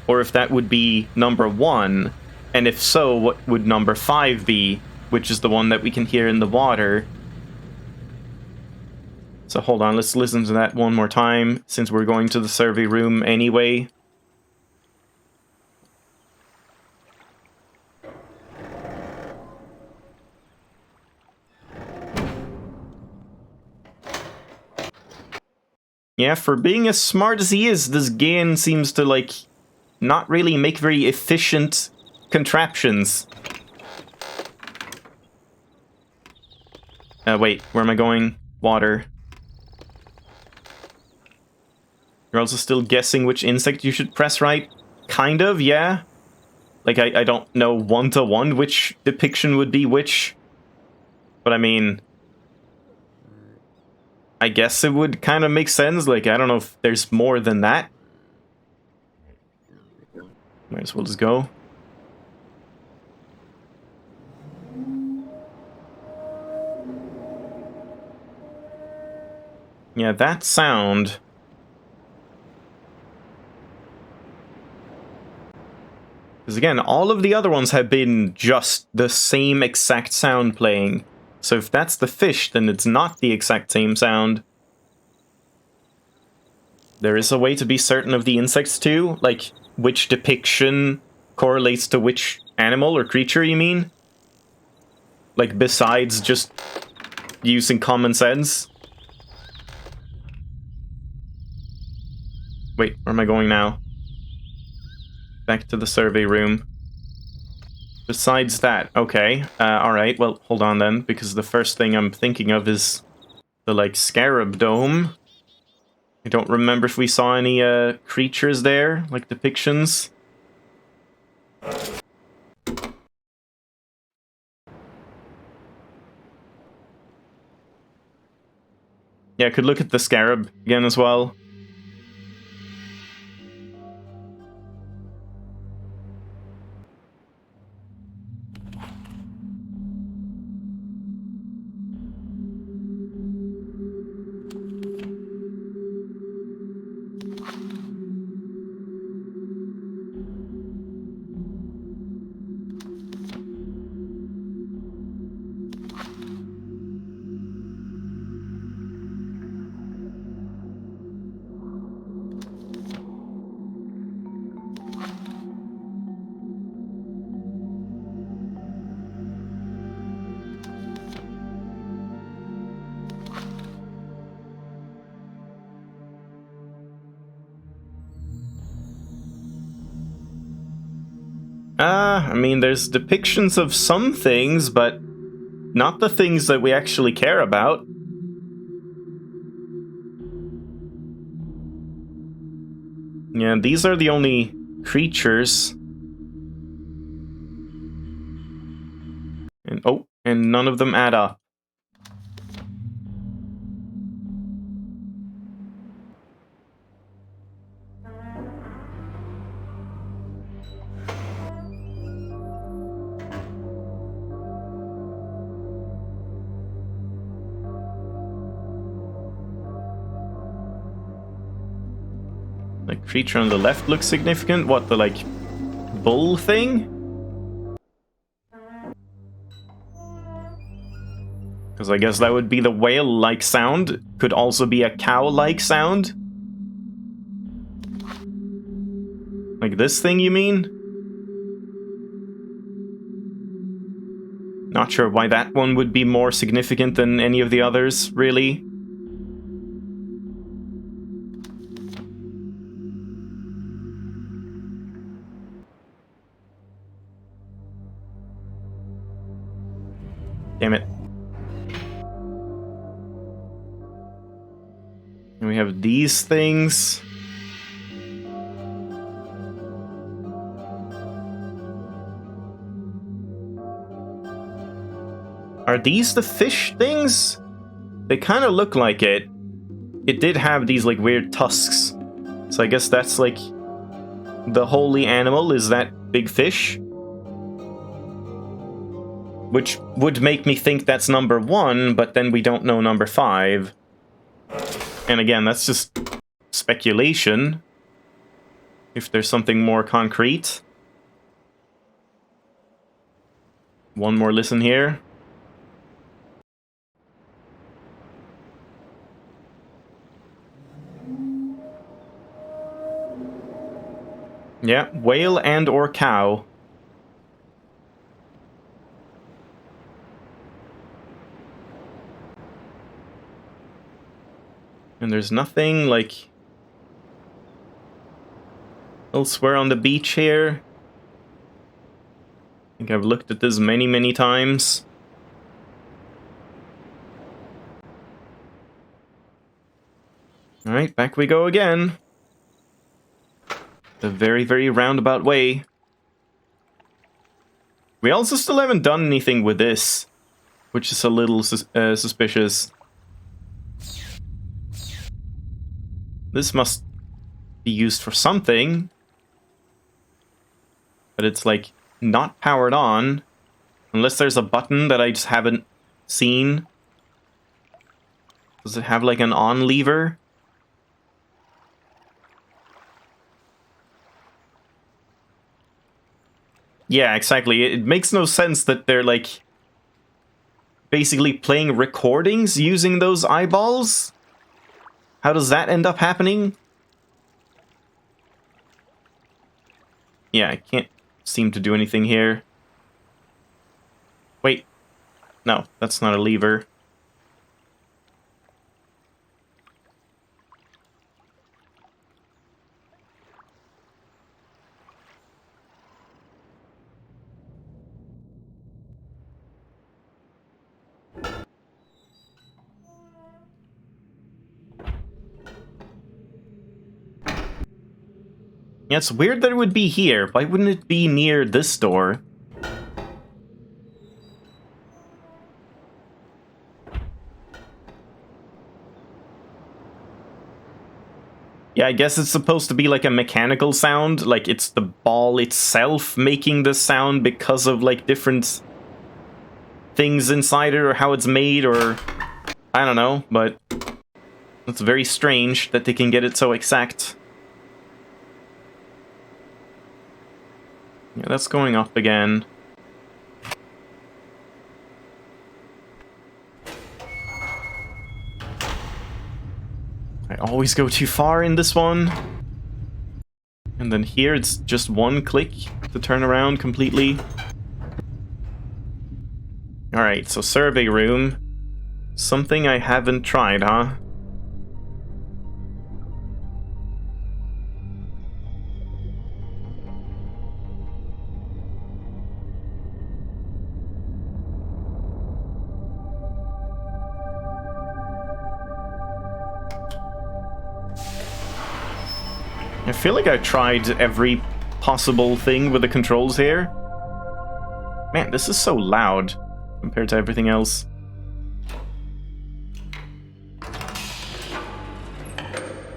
Or if that would be number 1. And if so, what would number 5 be? Which is the one that we can hear in the water. So hold on, let's listen to that one more time, since we're going to the survey room anyway. Yeah, for being as smart as he is, this game seems to, like, not really make very efficient contraptions. Wait, where am I going? Water. You're also still guessing which insect you should press right? Kind of, yeah. Like, I don't know one-to-one which depiction would be which. But I mean, I guess it would kind of make sense. Like, I don't know if there's more than that. Might as well just go. Yeah, that sound... Because again, all of the other ones have been just the same exact sound playing. So if that's the fish, then it's not the exact same sound. There is a way to be certain of the insects too? Like, which depiction correlates to which animal or creature, you mean? Like, besides just using common sense? Wait, where am I going now? Back to the survey room. Besides that, okay. Alright, well, hold on then, because the first thing I'm thinking of is the, like, scarab dome. I don't remember if we saw any, creatures there, like depictions. Yeah, I could look at the scarab again as well. I mean, there's depictions of some things, but not the things that we actually care about. Yeah, these are the only creatures. And oh, and none of them add up. The creature on the left looks significant. What, the, like, bull thing? Because I guess that would be the whale-like sound. Could also be a cow-like sound. Like this thing, you mean? Not sure why that one would be more significant than any of the others, really. Damn it. And we have these things. Are these the fish things? They kind of look like it. It did have these, like, weird tusks. So I guess that's, like, the holy animal is that big fish. Which would make me think that's number 1, but then we don't know number 5. And again, that's just speculation. If there's something more concrete. One more listen here. Yeah, whale and or cow. And there's nothing, like, elsewhere on the beach here. I think I've looked at this many, many times. Alright, back we go again. The very, very roundabout way. We also still haven't done anything with this, which is a little suspicious. This must be used for something. But it's, like, not powered on. Unless there's a button that I just haven't seen. Does it have, like, an on lever? Yeah, exactly. It makes no sense that they're, like, basically playing recordings using those eyeballs. How does that end up happening? Yeah, I can't seem to do anything here. Wait. No, that's not a lever. Yeah, it's weird that it would be here. Why wouldn't it be near this door? Yeah, I guess it's supposed to be like a mechanical sound. Like, it's the ball itself making the sound because of, like, different things inside it or how it's made or... I don't know, but... it's very strange that they can get it so exact. Yeah, that's going up again. I always go too far in this one. And then here it's just one click to turn around completely. Alright, so survey room. Something I haven't tried, huh? I feel like I tried every possible thing with the controls here. Man, this is so loud compared to everything else.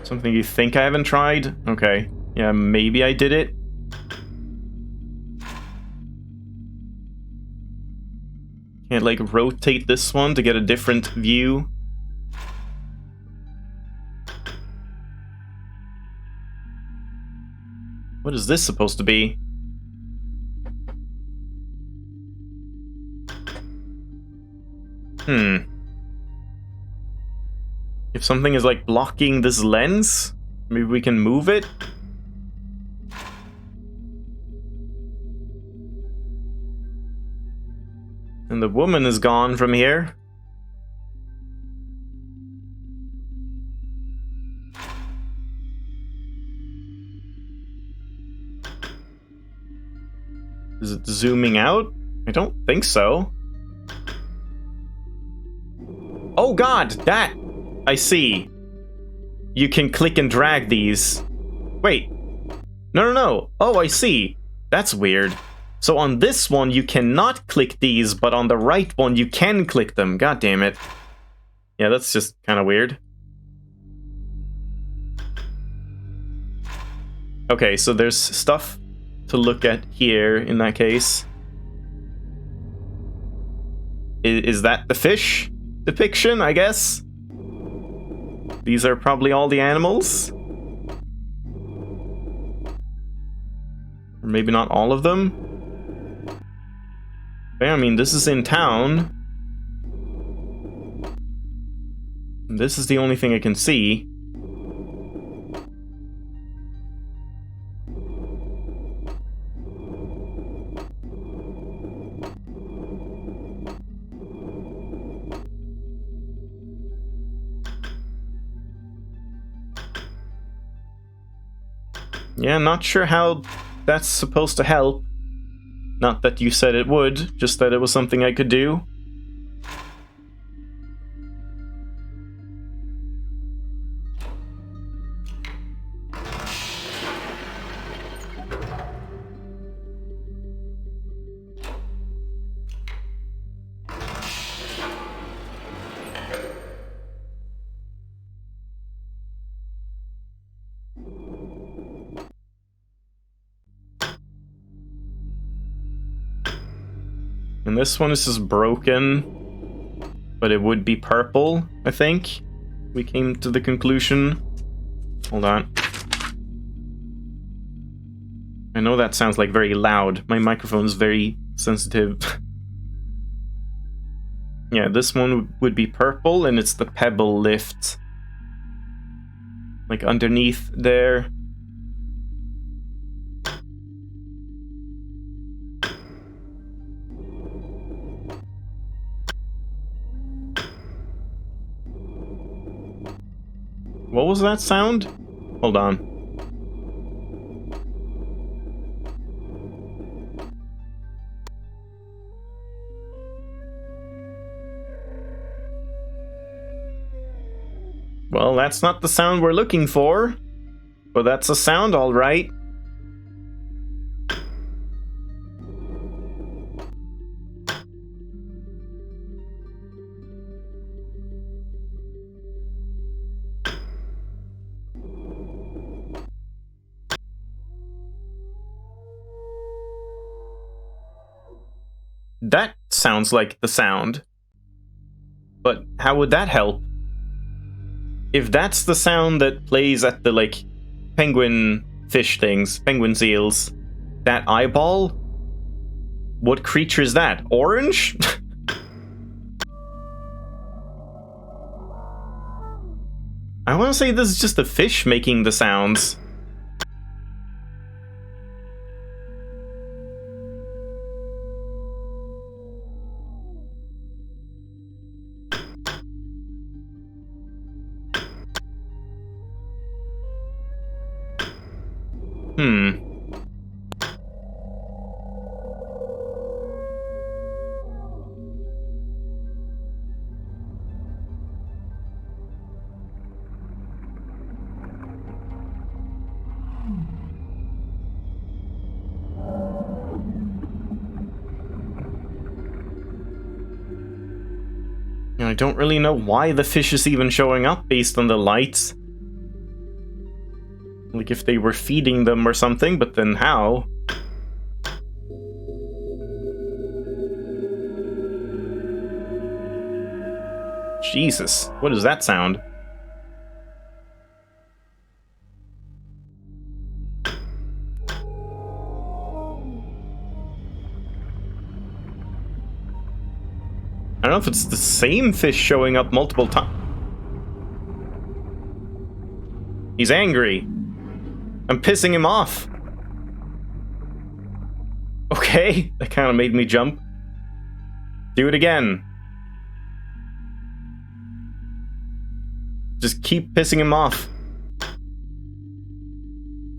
Something you think I haven't tried? Okay. Yeah, maybe I did it. Can't, like, rotate this one to get a different view. What is this supposed to be? If something is, like, blocking this lens, maybe we can move it? And the woman is gone from here. Is it zooming out? I don't think so. Oh god, that! I see. You can click and drag these. Wait. No. Oh, I see. That's weird. So on this one, you cannot click these, but on the right one, you can click them. God damn it. Yeah, that's just kind of weird. Okay, so there's stuff to look at here in that case. Is that the fish depiction, I guess? These are probably all the animals? Or maybe not all of them? Okay, I mean, this is in town. This is the only thing I can see. Yeah, not sure how that's supposed to help. Not that you said it would, just that it was something I could do. And this one is just broken, but it would be purple, I think. We came to the conclusion. Hold on. I know that sounds like very loud. My microphone is very sensitive. Yeah, this one would be purple, and it's the pebble lift. Like underneath there. What was that sound? Hold on. Well, that's not the sound we're looking for. But that's a sound, all right. That sounds like the sound. But how would that help? If that's the sound that plays at the, like, penguin fish things, penguin seals, that eyeball? What creature is that? Orange? I want to say this is just a fish making the sounds. And I don't really know why the fish is even showing up based on the lights. Like if they were feeding them or something, but then how? Jesus, what does that sound? I don't know if it's the same fish showing up multiple times. He's angry. I'm pissing him off. Okay, that kind of made me jump. Do it again. Just keep pissing him off.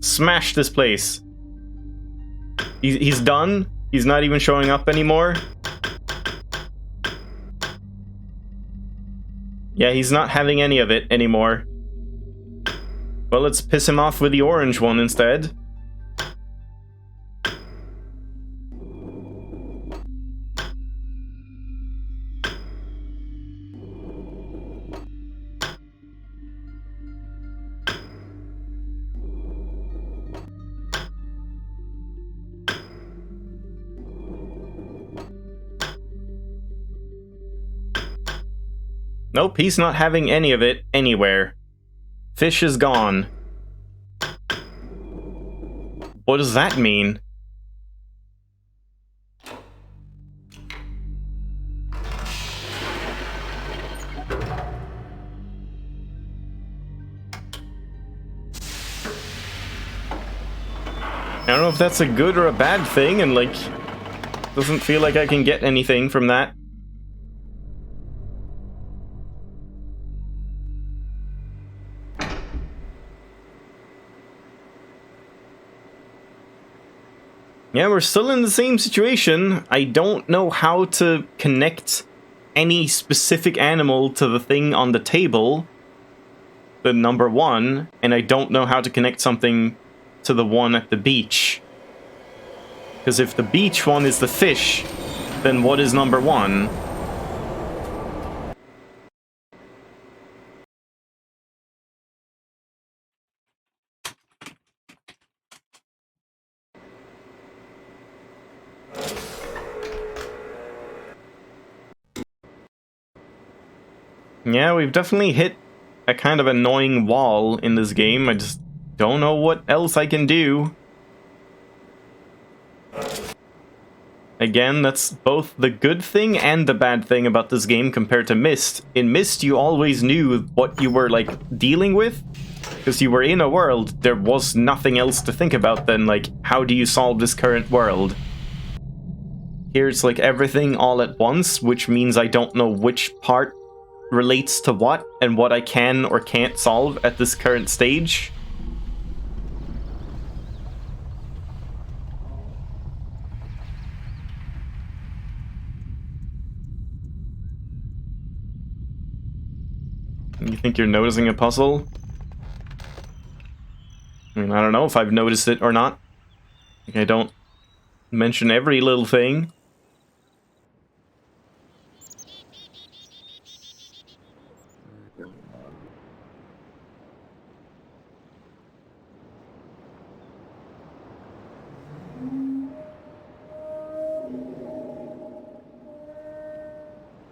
Smash this place. He's done. He's not even showing up anymore. Yeah, he's not having any of it anymore. Well, let's piss him off with the orange one instead. Nope, he's not having any of it anywhere. Fish is gone. What does that mean? I don't know if that's a good or a bad thing, and like, doesn't feel like I can get anything from that. Yeah, we're still in the same situation. I don't know how to connect any specific animal to the thing on the table, the number 1, and I don't know how to connect something to the one at the beach. Because if the beach one is the fish, then what is number 1? Yeah, we've definitely hit a kind of annoying wall in this game. I just don't know what else I can do. Again, that's both the good thing and the bad thing about this game compared to MYST. In MYST, you always knew what you were, like, dealing with, because you were in a world. There was nothing else to think about than, like, how do you solve this current world? Here it's like everything all at once, which means I don't know which part relates to what, and what I can or can't solve at this current stage. You think you're noticing a puzzle? I mean, I don't know if I've noticed it or not. Like, I don't mention every little thing.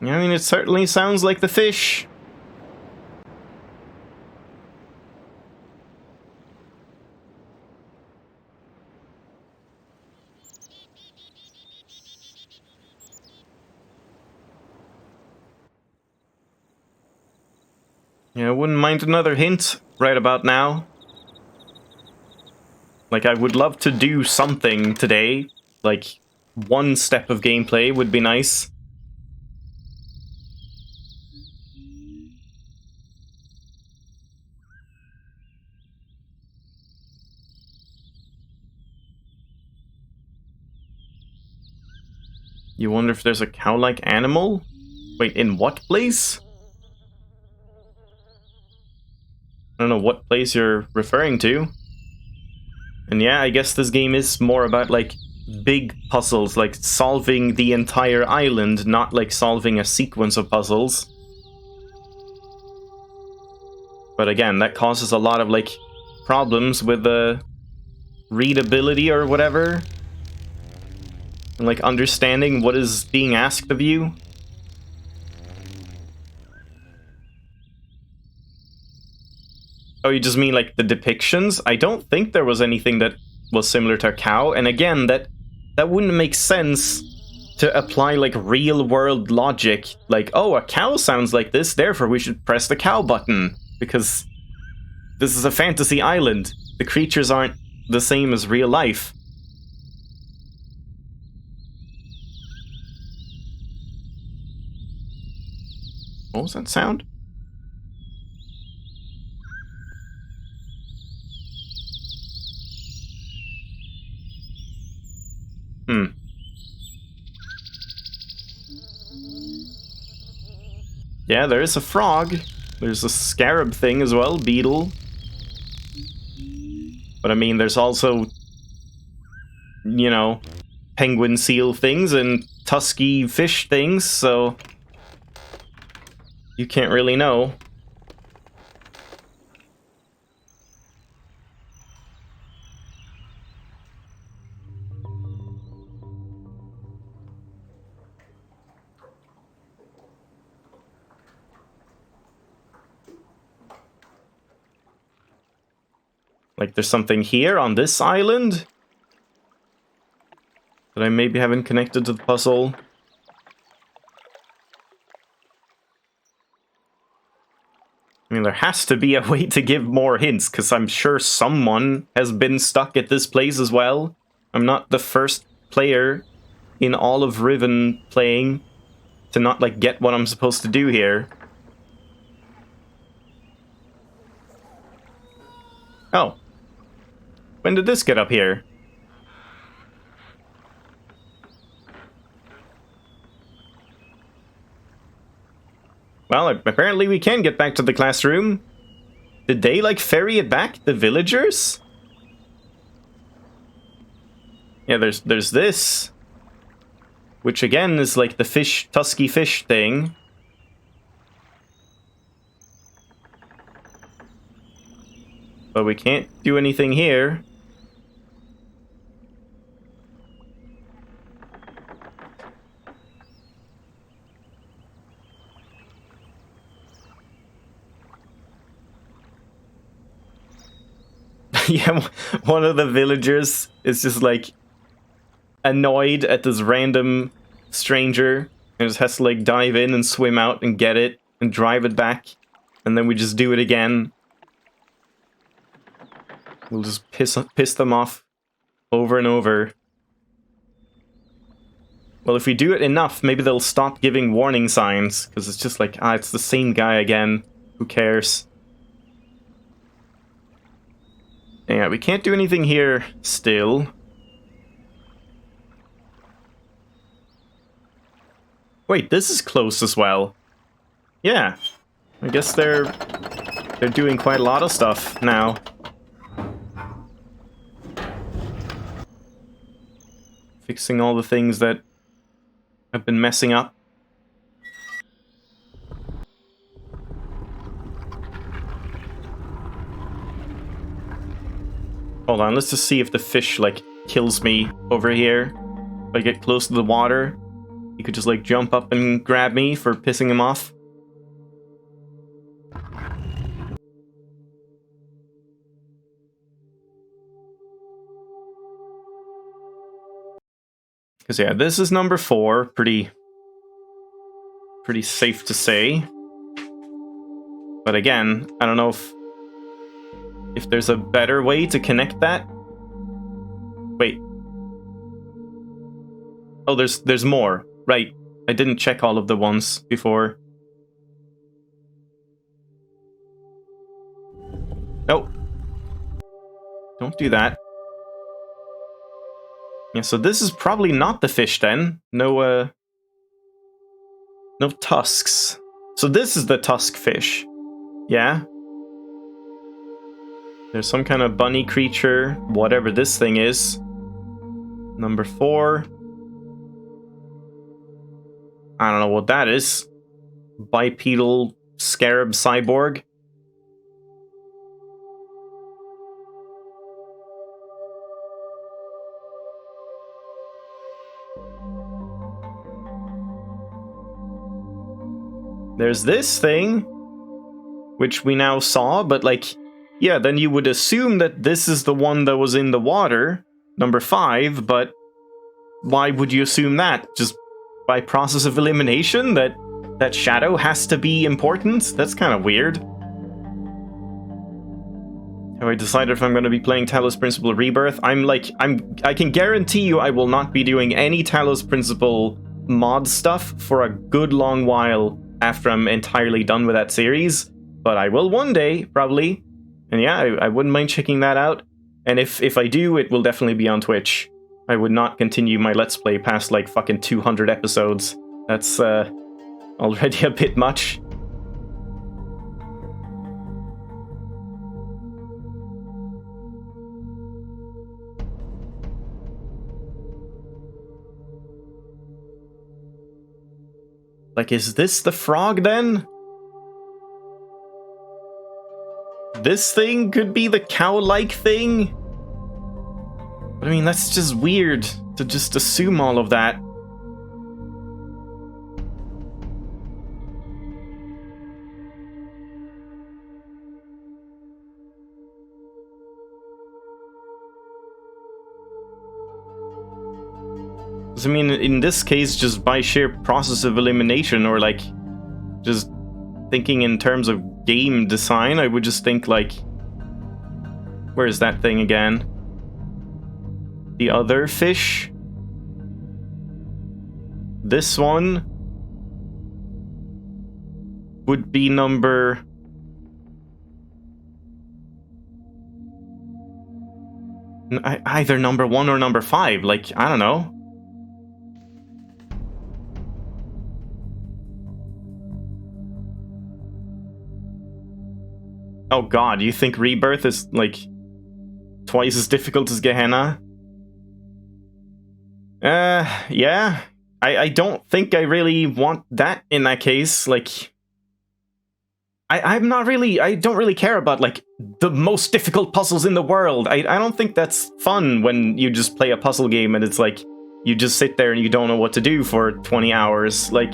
I mean, it certainly sounds like the fish. Yeah, I wouldn't mind another hint right about now. Like, I would love to do something today. Like, one step of gameplay would be nice. You wonder if there's a cow-like animal? Wait, in what place? I don't know what place you're referring to. And yeah, I guess this game is more about, like, big puzzles, like solving the entire island, not like solving a sequence of puzzles. But again, that causes a lot of, like, problems with the readability or whatever. And, like, understanding what is being asked of you. Oh, you just mean, like, the depictions? I don't think there was anything that was similar to a cow. And again, that wouldn't make sense to apply, like, real-world logic. Like, oh, a cow sounds like this, therefore we should press the cow button. Because this is a fantasy island. The creatures aren't the same as real life. What was that sound? Yeah, there is a frog. There's a scarab thing as well, beetle. But I mean, there's also, you know, penguin seal things and tusky fish things, so you can't really know. Like, there's something here on this island that I maybe haven't connected to the puzzle. I mean, there has to be a way to give more hints, because I'm sure someone has been stuck at this place as well. I'm not the first player in all of Riven playing to not, like, get what I'm supposed to do here. Oh. When did this get up here? Well, apparently we can get back to the classroom. Did they, like, ferry it back? The villagers? Yeah, there's this. Which, again, is, like, the fish, tusky fish thing. But we can't do anything here. Yeah, one of the villagers is just, like, annoyed at this random stranger and just has to, like, dive in and swim out and get it and drive it back. And then we just do it again. We'll just piss them off over and over. Well, if we do it enough, maybe they'll stop giving warning signs, because it's just like, it's the same guy again. Who cares? Yeah, we can't do anything here still. Wait, this is close as well. Yeah. I guess they're doing quite a lot of stuff now. Fixing all the things that have been messing up. Hold on, let's just see if the fish, like, kills me over here. If I get close to the water, he could just, like, jump up and grab me for pissing him off. Because, yeah, this is number 4. Pretty safe to say. But again, I don't know if there's a better way to connect that. Wait. Oh, there's more. Right. I didn't check all of the ones before. Nope. Don't do that. Yeah, so this is probably not the fish then. No tusks. So this is the tusk fish. Yeah? There's some kind of bunny creature, whatever this thing is. Number 4. I don't know what that is. Bipedal scarab cyborg. there's this thing, which we now saw, but like, yeah, then you would assume that this is the one that was in the water, number 5, but why would you assume that? Just by process of elimination, that shadow has to be important? That's kind of weird. Have I decided if I'm going to be playing Talos Principle Rebirth? I can guarantee you I will not be doing any Talos Principle mod stuff for a good long while after I'm entirely done with that series, but I will one day, probably. And yeah, I wouldn't mind checking that out. And if I do, it will definitely be on Twitch. I would not continue my Let's Play past like fucking 200 episodes. That's already a bit much. Like, is this the frog then? This thing could be the cow-like thing? But I mean, that's just weird to just assume all of that. I mean, in this case, just by sheer process of elimination, or like, just thinking in terms of game design, I would just think like, where is that thing again? The other fish? This one would be number... either number 1 or number 5, like, I don't know. Oh god, you think Rebirth is, like, twice as difficult as Gehenna? Yeah. I don't think I really want that in that case, like... I don't really care about, like, the most difficult puzzles in the world. I don't think that's fun when you just play a puzzle game and it's like, you just sit there and you don't know what to do for 20 hours. Like,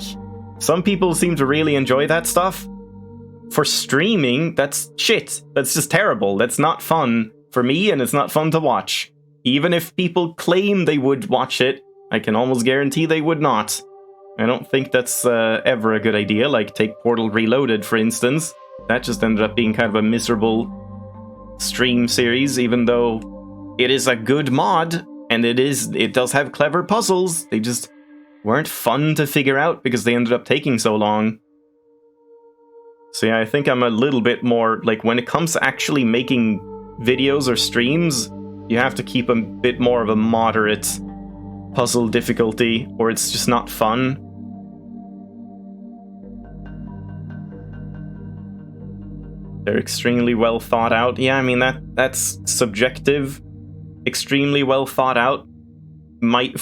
some people seem to really enjoy that stuff. For streaming, that's shit. That's just terrible. That's not fun for me, and it's not fun to watch. Even if people claim they would watch it, I can almost guarantee they would not. I don't think that's ever a good idea. Like, take Portal Reloaded, for instance. That just ended up being kind of a miserable stream series, even though it is a good mod, and it does have clever puzzles. They just weren't fun to figure out because they ended up taking so long. So yeah, I think I'm a little bit more, like, when it comes to actually making videos or streams, you have to keep a bit more of a moderate puzzle difficulty, or it's just not fun. They're extremely well thought out. Yeah, I mean, that's subjective. Extremely well thought out might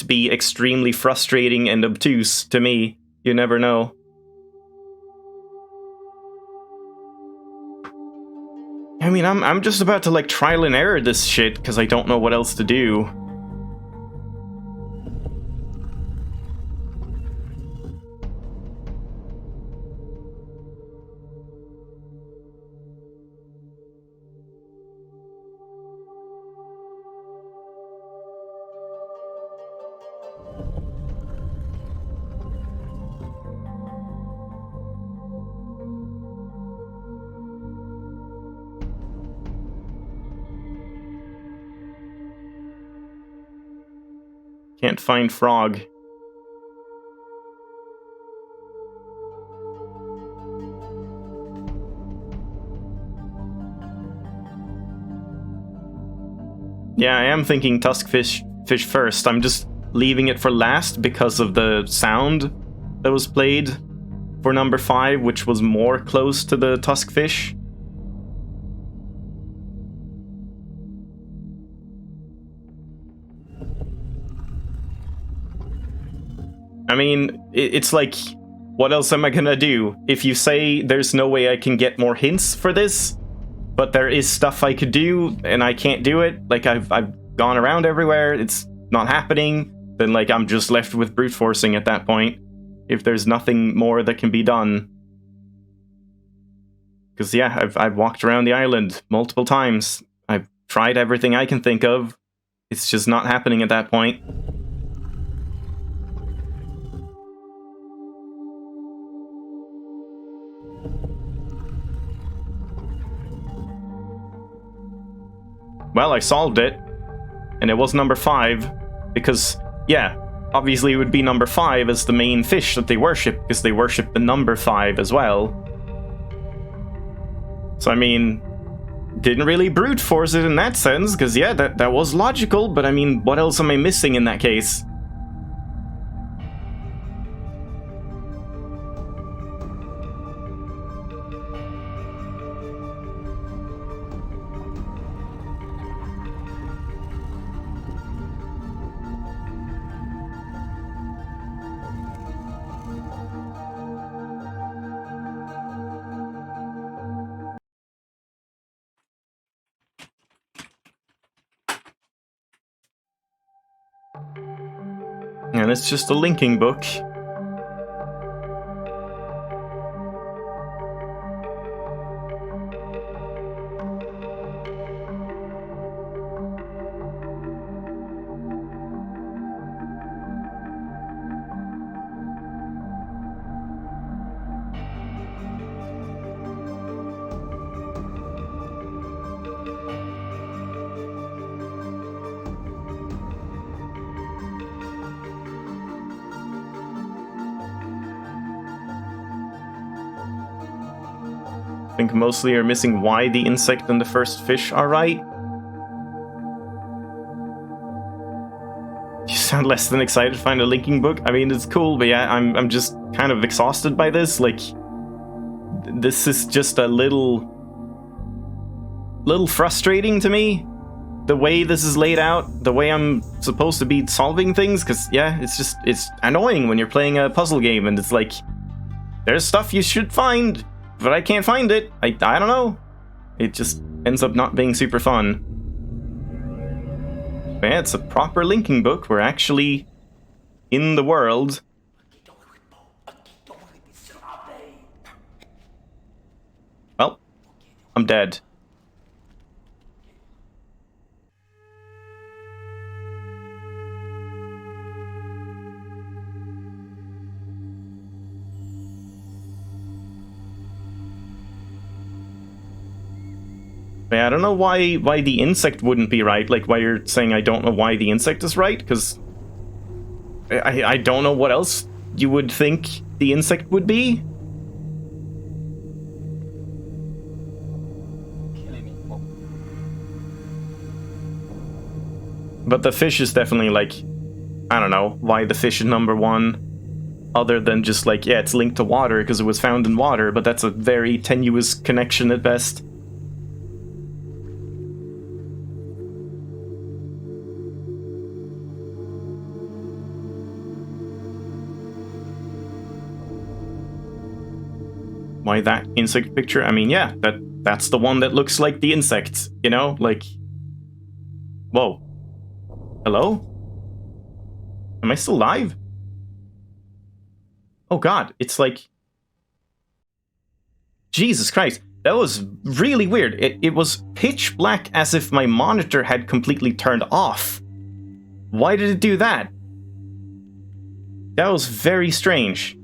be extremely frustrating and obtuse to me. You never know. I mean, I'm just about to, like, trial and error this shit, because I don't know what else to do. Can't find frog. Yeah, I am thinking tuskfish first. I'm just leaving it for last because of the sound that was played for number 5, which was more close to the tuskfish. I mean, it's like, what else am I gonna do? If you say there's no way I can get more hints for this, but there is stuff I could do, and I can't do it, like, I've gone around everywhere, it's not happening, then, like, I'm just left with brute forcing at that point. if there's nothing more that can be done. Because, yeah, I've walked around the island multiple times. I've tried everything I can think of. It's just not happening at that point. Well, I solved it. And it was number 5. Because, yeah, obviously it would be number 5 as the main fish that they worship. Because they worship the number 5 as well. So, I mean, didn't really brute force it in that sense, because, yeah, that was logical, but, I mean, what else am I missing in that case? And it's just a linking book. I think mostly you're missing why the insect and the first fish are right. You sound less than excited to find a linking book. I mean, it's cool, but yeah, I'm just kind of exhausted by this. Like, this is just a little frustrating to me. The way this is laid out, the way I'm supposed to be solving things, because yeah, it's annoying when you're playing a puzzle game and it's like, there's stuff you should find, but I can't find it. I don't know. It just ends up not being super fun. But yeah, it's a proper linking book. We're actually in the world. Well, I'm dead. I don't know why the insect wouldn't be right, like why you're saying I don't know why the insect is right, because I don't know what else you would think the insect would be. But the fish is definitely like, I don't know, why the fish is number 1, other than just like, yeah, it's linked to water because it was found in water, but that's a very tenuous connection at best. Why that insect picture? I mean, yeah, that's the one that looks like the insect, you know? Like, whoa. Hello? Am I still live? Oh god, it's like... Jesus Christ, that was really weird. It was pitch black as if my monitor had completely turned off. Why did it do that? That was very strange.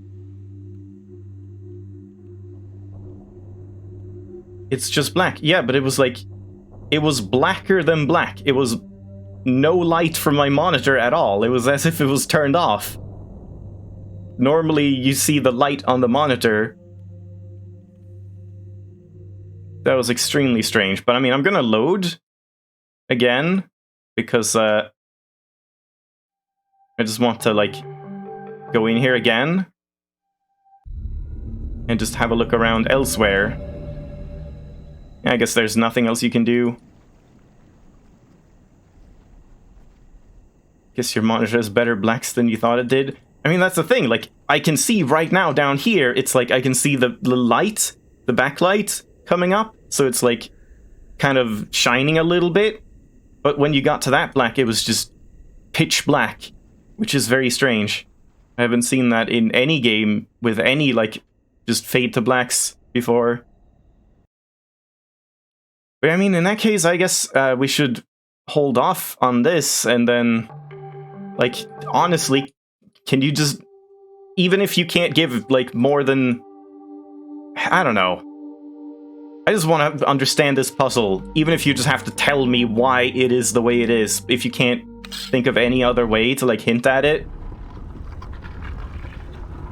It's just black. Yeah, but it was like... It was blacker than black. It was no light from my monitor at all. It was as if it was turned off. Normally, you see the light on the monitor. That was extremely strange. But I mean, I'm gonna load again because I just want to like go in here again and just have a look around elsewhere. I guess there's nothing else you can do. Guess your monitor has better blacks than you thought it did. I mean, that's the thing. Like, I can see right now down here, it's like I can see the light, the backlight coming up. So it's like kind of shining a little bit. But when you got to that black, it was just pitch black, which is very strange. I haven't seen that in any game with any, like, just fade to blacks before. But I mean, in that case, I guess we should hold off on this, and then, like, honestly, can you just, even if you can't give, like, more than, I don't know. I just want to understand this puzzle, even if you just have to tell me why it is the way it is, if you can't think of any other way to, like, hint at it.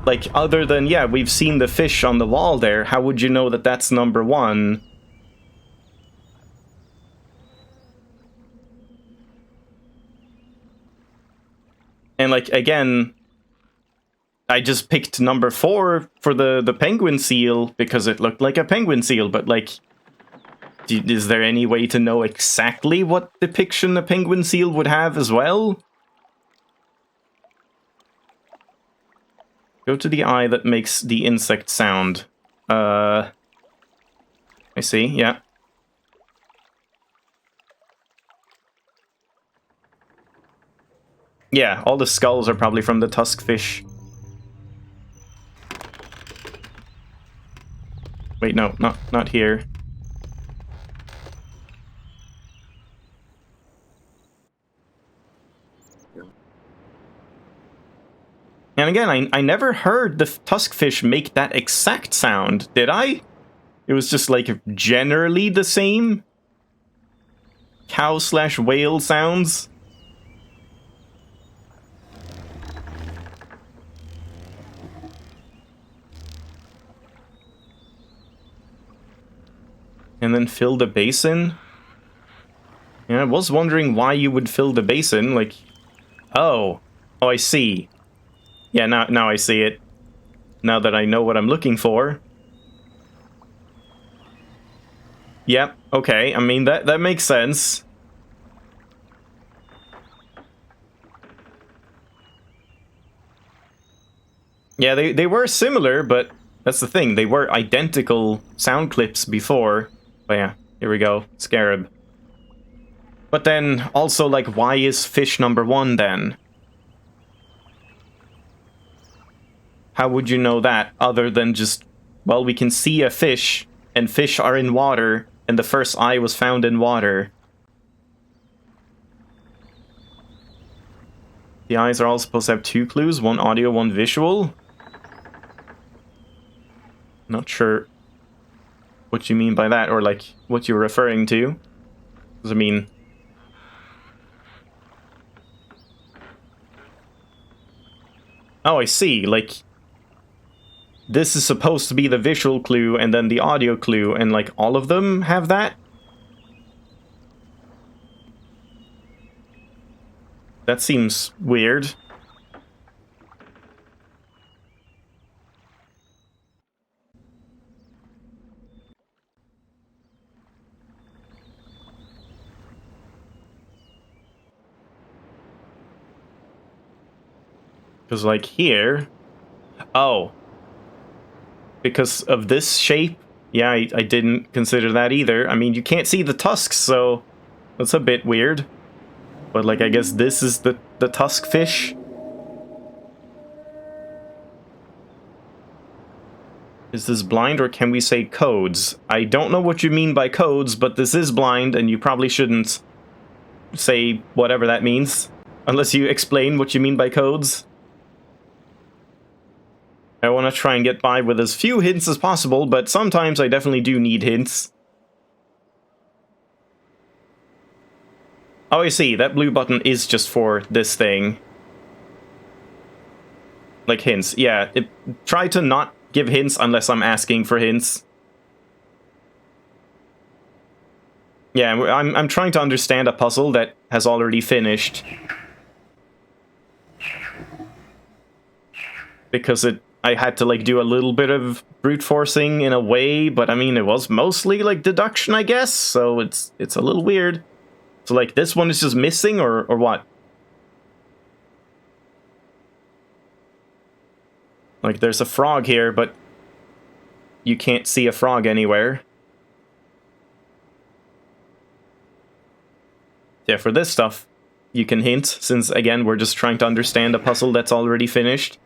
Like, other than, yeah, we've seen the fish on the wall there, how would you know that that's number 1? And, like, again, I just picked number 4 for the penguin seal because it looked like a penguin seal, but, like, is there any way to know exactly what depiction a penguin seal would have as well? Go to the eye that makes the insect sound. I see, yeah. Yeah, all the skulls are probably from the tusk fish. Wait, no, not here. And again, I never heard the tusk fish make that exact sound, did I? It was just, like, generally the same cow/whale sounds. And then fill the basin? Yeah, I was wondering why you would fill the basin, like... Oh, I see. Yeah, now I see it. Now that I know what I'm looking for. Yep, okay, I mean, that makes sense. Yeah, they were similar, but that's the thing. They were identical sound clips before. But yeah, here we go. Scarab. But then, also, like, why is fish number 1 then? How would you know that, other than just, well, we can see a fish, and fish are in water, and the first eye was found in water. The eyes are all supposed to have 2 clues, 1 audio, 1 visual. Not sure what you mean by that, or, like, what you're referring to. Because, I mean... Oh, I see, like... This is supposed to be the visual clue, and then the audio clue, and, like, all of them have that? That seems weird. Because, like, here... Oh. Because of this shape? Yeah, I didn't consider that either. I mean, you can't see the tusks, so... That's a bit weird. But, like, I guess this is the tusk fish? Is this blind, or can we say codes? I don't know what you mean by codes, but this is blind, and you probably shouldn't say whatever that means. Unless you explain what you mean by codes. I want to try and get by with as few hints as possible, but sometimes I definitely do need hints. Oh, I see. That blue button is just for this thing. Like hints. Yeah, try to not give hints unless I'm asking for hints. Yeah, I'm trying to understand a puzzle that has already finished. Because I had to, like, do a little bit of brute forcing in a way, but I mean, it was mostly, like, deduction, I guess, so it's a little weird. So, like, this one is just missing, or what? Like, there's a frog here, but you can't see a frog anywhere. Yeah, for this stuff, you can hint, since, again, we're just trying to understand a puzzle that's already finished.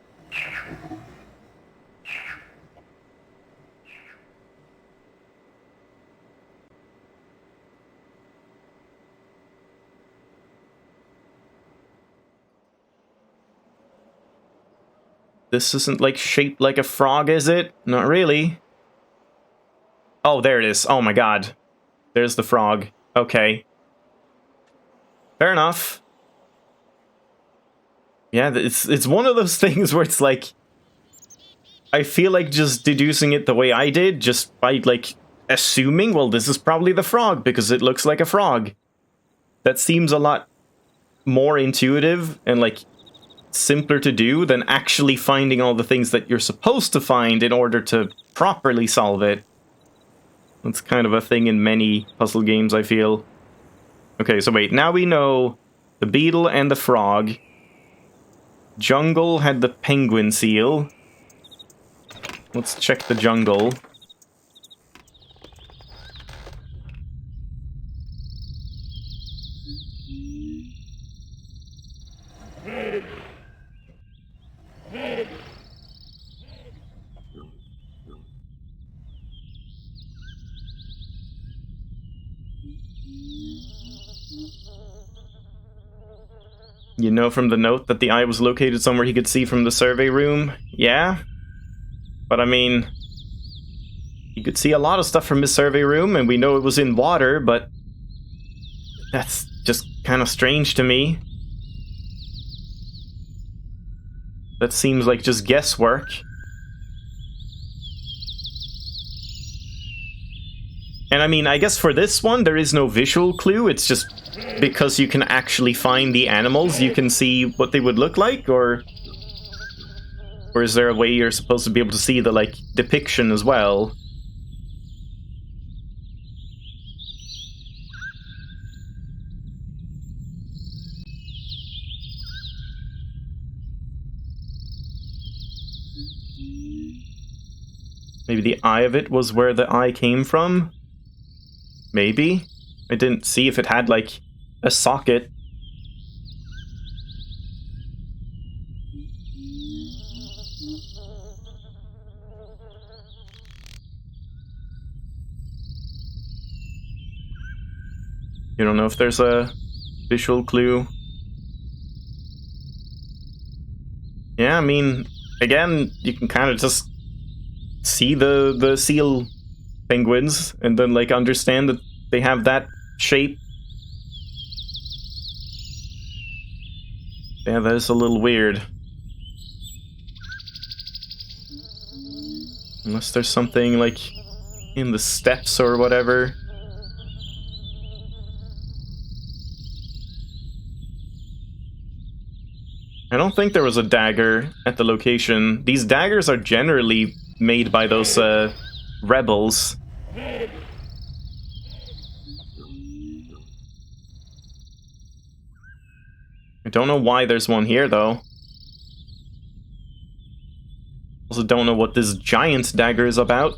This isn't, like, shaped like a frog, is it? Not really. Oh, there it is. Oh my god. There's the frog. Okay. Fair enough. Yeah, it's one of those things where it's like... I feel like just deducing it the way I did, just by, like, assuming, well, this is probably the frog, because it looks like a frog. That seems a lot more intuitive and, like, simpler to do than actually finding all the things that you're supposed to find in order to properly solve it. That's kind of a thing in many puzzle games, I feel. Okay, so wait, now we know the beetle and the frog. Jungle had the penguin seal. Let's check the jungle. You know from the note that the eye was located somewhere he could see from the survey room? Yeah? But I mean... you could see a lot of stuff from his survey room, and we know it was in water, but... that's just kind of strange to me. That seems like just guesswork. And I mean, I guess for this one, there is no visual clue, it's just because you can actually find the animals, you can see what they would look like, or is there a way you're supposed to be able to see the, like, depiction as well? Maybe the eye of it was where the eye came from? Maybe? I didn't see if it had, like, a socket. You don't know if there's a visual clue? Yeah, I mean, again, you can kind of just see the seal penguins and then, like, understand that they have that shape. Yeah, that is a little weird. Unless there's something, like, in the steps or whatever. I don't think there was a dagger at the location. These daggers are generally made by those, rebels. I don't know why there's one here, though. Also don't know what this giant dagger is about.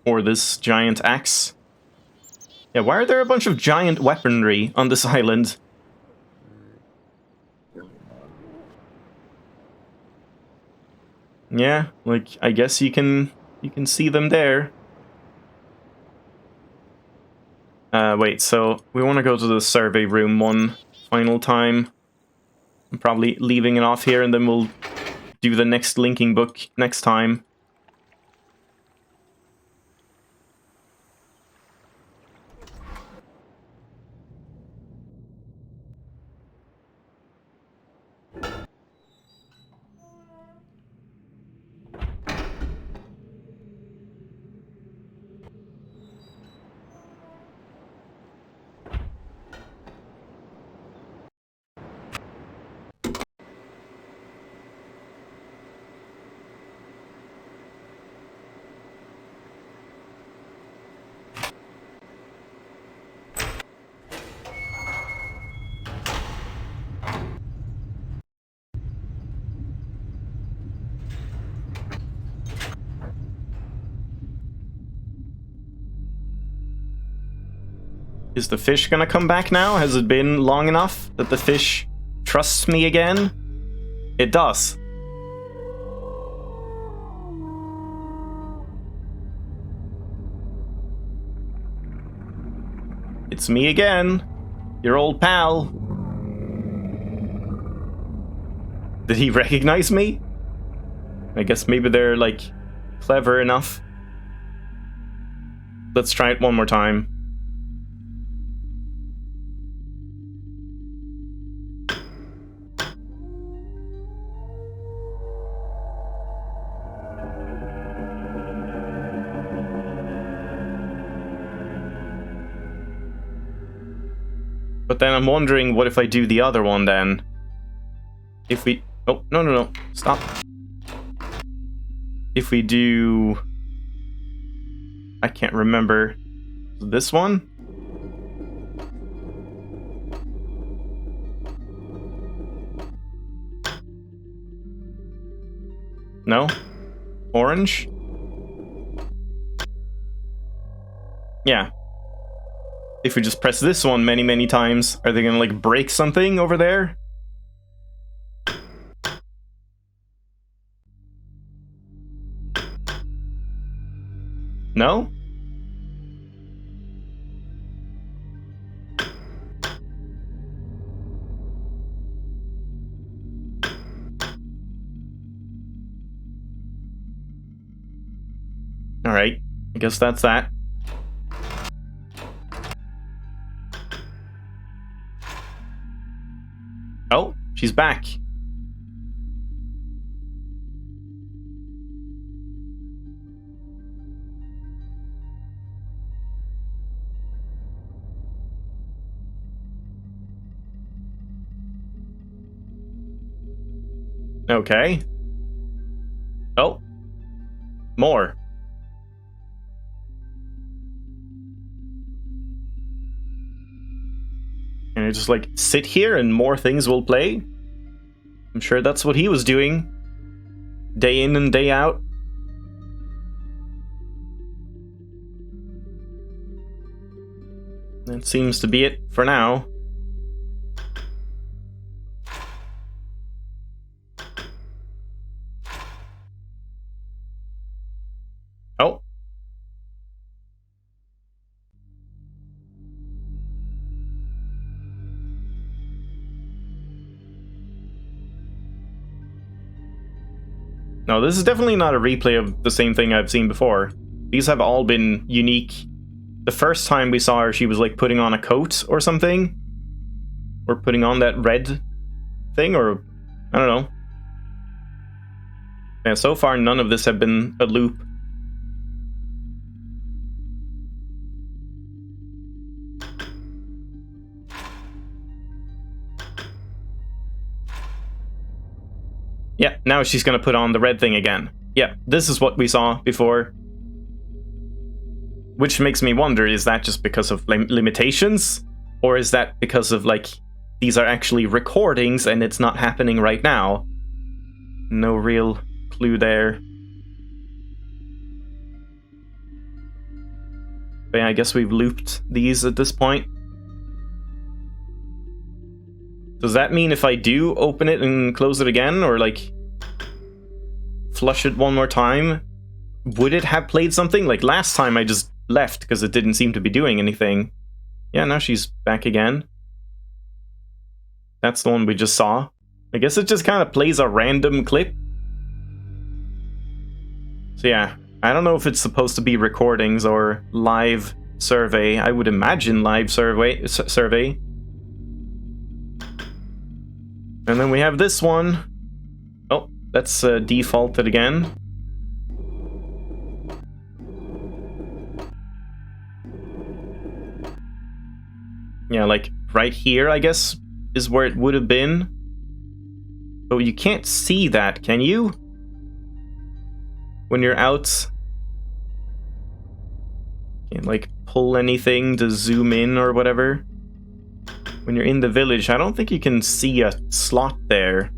Or this giant axe. Yeah, why are there a bunch of giant weaponry on this island? Yeah, like, I guess you can see them there. Wait, so we want to go to the survey room one final time. I'm probably leaving it off here, and then we'll do the next linking book next time. Is the fish gonna come back now? Has it been long enough that the fish trusts me again? It does. It's me again. Your old pal. Did he recognize me? I guess maybe they're, like, clever enough. Let's try it one more time. But then I'm wondering, what if I do the other one then? If we... Oh, no. Stop. If we do... I can't remember. This one? No? Orange? Yeah. If we just press this one many, many times, are they gonna, like, break something over there? No? Alright, I guess that's that. Oh, she's back. Okay. Oh. More. Can I just, like, sit here and more things will play? I'm sure that's what he was doing. Day in and day out. That seems to be it for now. Oh. No, this is definitely not a replay of the same thing I've seen before. These have all been unique. The first time we saw her, she was like putting on a coat or something. Or putting on that red thing, or I don't know. Yeah, so far none of this have been a loop. Yeah, now she's gonna put on the red thing again. Yeah, this is what we saw before. Which makes me wonder, is that just because of limitations? Or is that because of, like, these are actually recordings and it's not happening right now? No real clue there. But yeah, I guess we've looped these at this point. Does that mean if I do open it and close it again, or like flush it one more time, would it have played something? Like last time I just left because it didn't seem to be doing anything. Yeah, now she's back again. That's the one we just saw. I guess it just kind of plays a random clip. So yeah, I don't know if it's supposed to be recordings or live survey. I would imagine live survey. And then we have this one. Oh, that's defaulted again. Yeah, like right here, I guess, is where it would have been. But you can't see that, can you? When you're out. Can't like pull anything to zoom in or whatever. When you're in the village, I don't think you can see a slot there.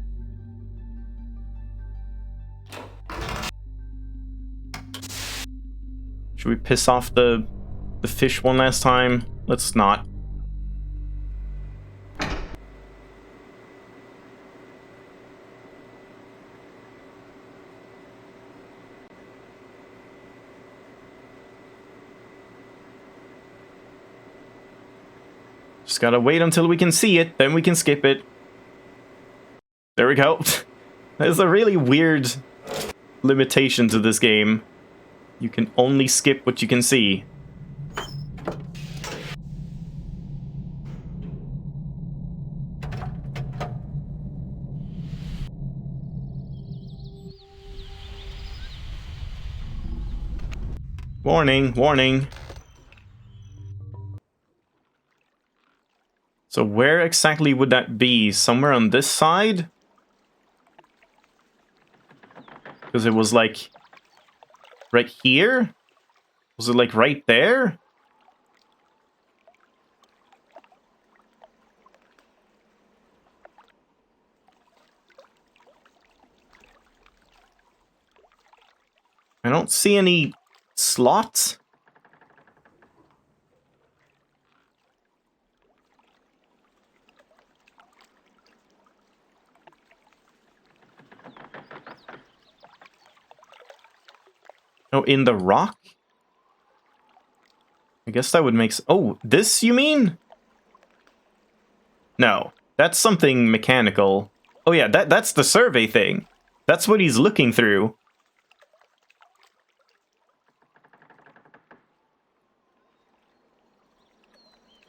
Should we piss off the fish one last time? Let's not. Just gotta wait until we can see it, then we can skip it. There we go. There's a really weird limitation to this game. You can only skip what you can see. Warning, warning. So where exactly would that be? Somewhere on this side? Because it was like right here? Was it like right there? I don't see any slots. Oh, in the rock? I guess that would make oh, this you mean? No, that's something mechanical. Oh yeah, that's the survey thing. That's what he's looking through.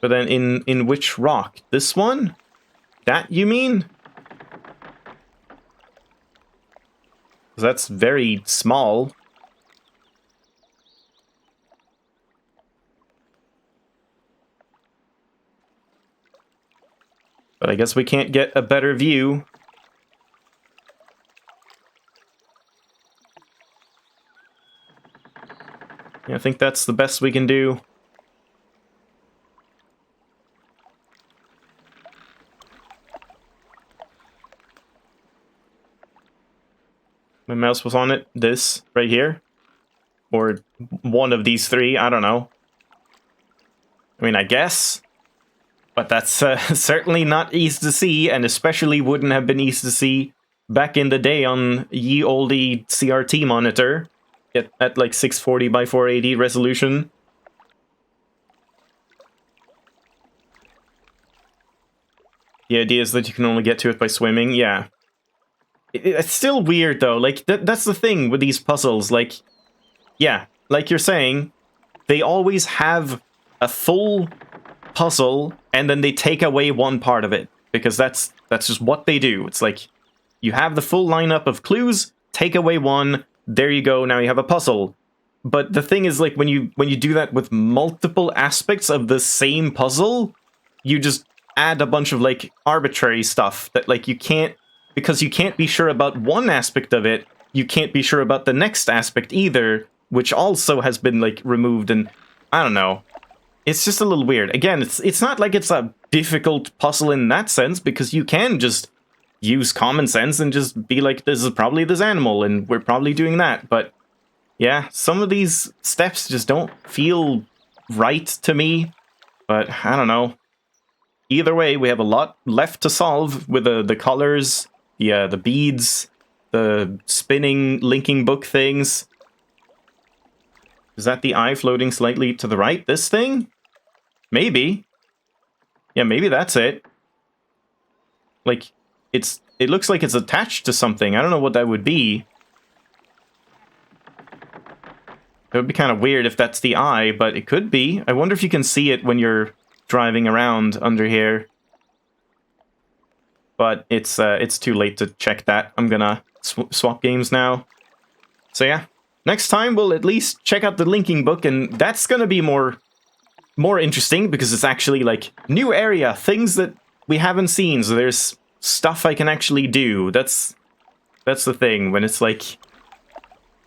But then in which rock? This one? That you mean? 'Cause that's very small. But I guess we can't get a better view. Yeah, I think that's the best we can do. My mouse was on it. This right here. Or one of these three. I don't know. I mean, I guess. But that's certainly not easy to see, and especially wouldn't have been easy to see back in the day on ye olde CRT monitor at like 640 by 480 resolution. The idea is that you can only get to it by swimming, yeah. It's still weird though, like that's the thing with these puzzles, like, yeah, like you're saying, they always have a full puzzle and then they take away one part of it, because that's just what they do. It's like, you have the full lineup of clues, take away one, there you go, now you have a puzzle. But the thing is, like, when you do that with multiple aspects of the same puzzle, you just add a bunch of, like, arbitrary stuff that, like, you can't, because you can't be sure about one aspect of it, you can't be sure about the next aspect either, which also has been, like, removed, and I don't know. It's just a little weird. Again, it's not like it's a difficult puzzle in that sense, because you can just use common sense and just be like, this is probably this animal, and we're probably doing that, but yeah, some of these steps just don't feel right to me, but I don't know. Either way, we have a lot left to solve with the colors, the beads, the spinning linking book things. Is that the eye floating slightly to the right? This thing? Maybe. Yeah, maybe that's it. Like, it looks like it's attached to something. I don't know what that would be. It would be kind of weird if that's the eye, but it could be. I wonder if you can see it when you're driving around under here. But it's too late to check that. I'm gonna swap games now. So yeah, next time we'll at least check out the linking book, and that's gonna be more interesting, because it's actually like new area, things that we haven't seen, so there's stuff I can actually do. That's the thing, when it's like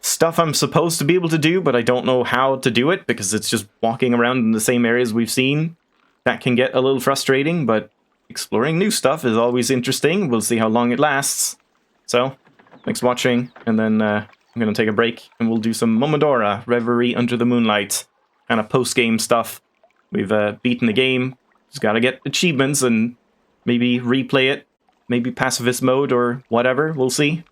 stuff I'm supposed to be able to do, but I don't know how to do it, because it's just walking around in the same areas we've seen. That can get a little frustrating, but exploring new stuff is always interesting. We'll see how long it lasts. So, thanks for watching, and then I'm gonna take a break, and we'll do some Momodora, Reverie Under the Moonlight, kind of post-game stuff. We've beaten the game, just gotta get achievements, and maybe replay it, maybe pacifist mode, or whatever, we'll see.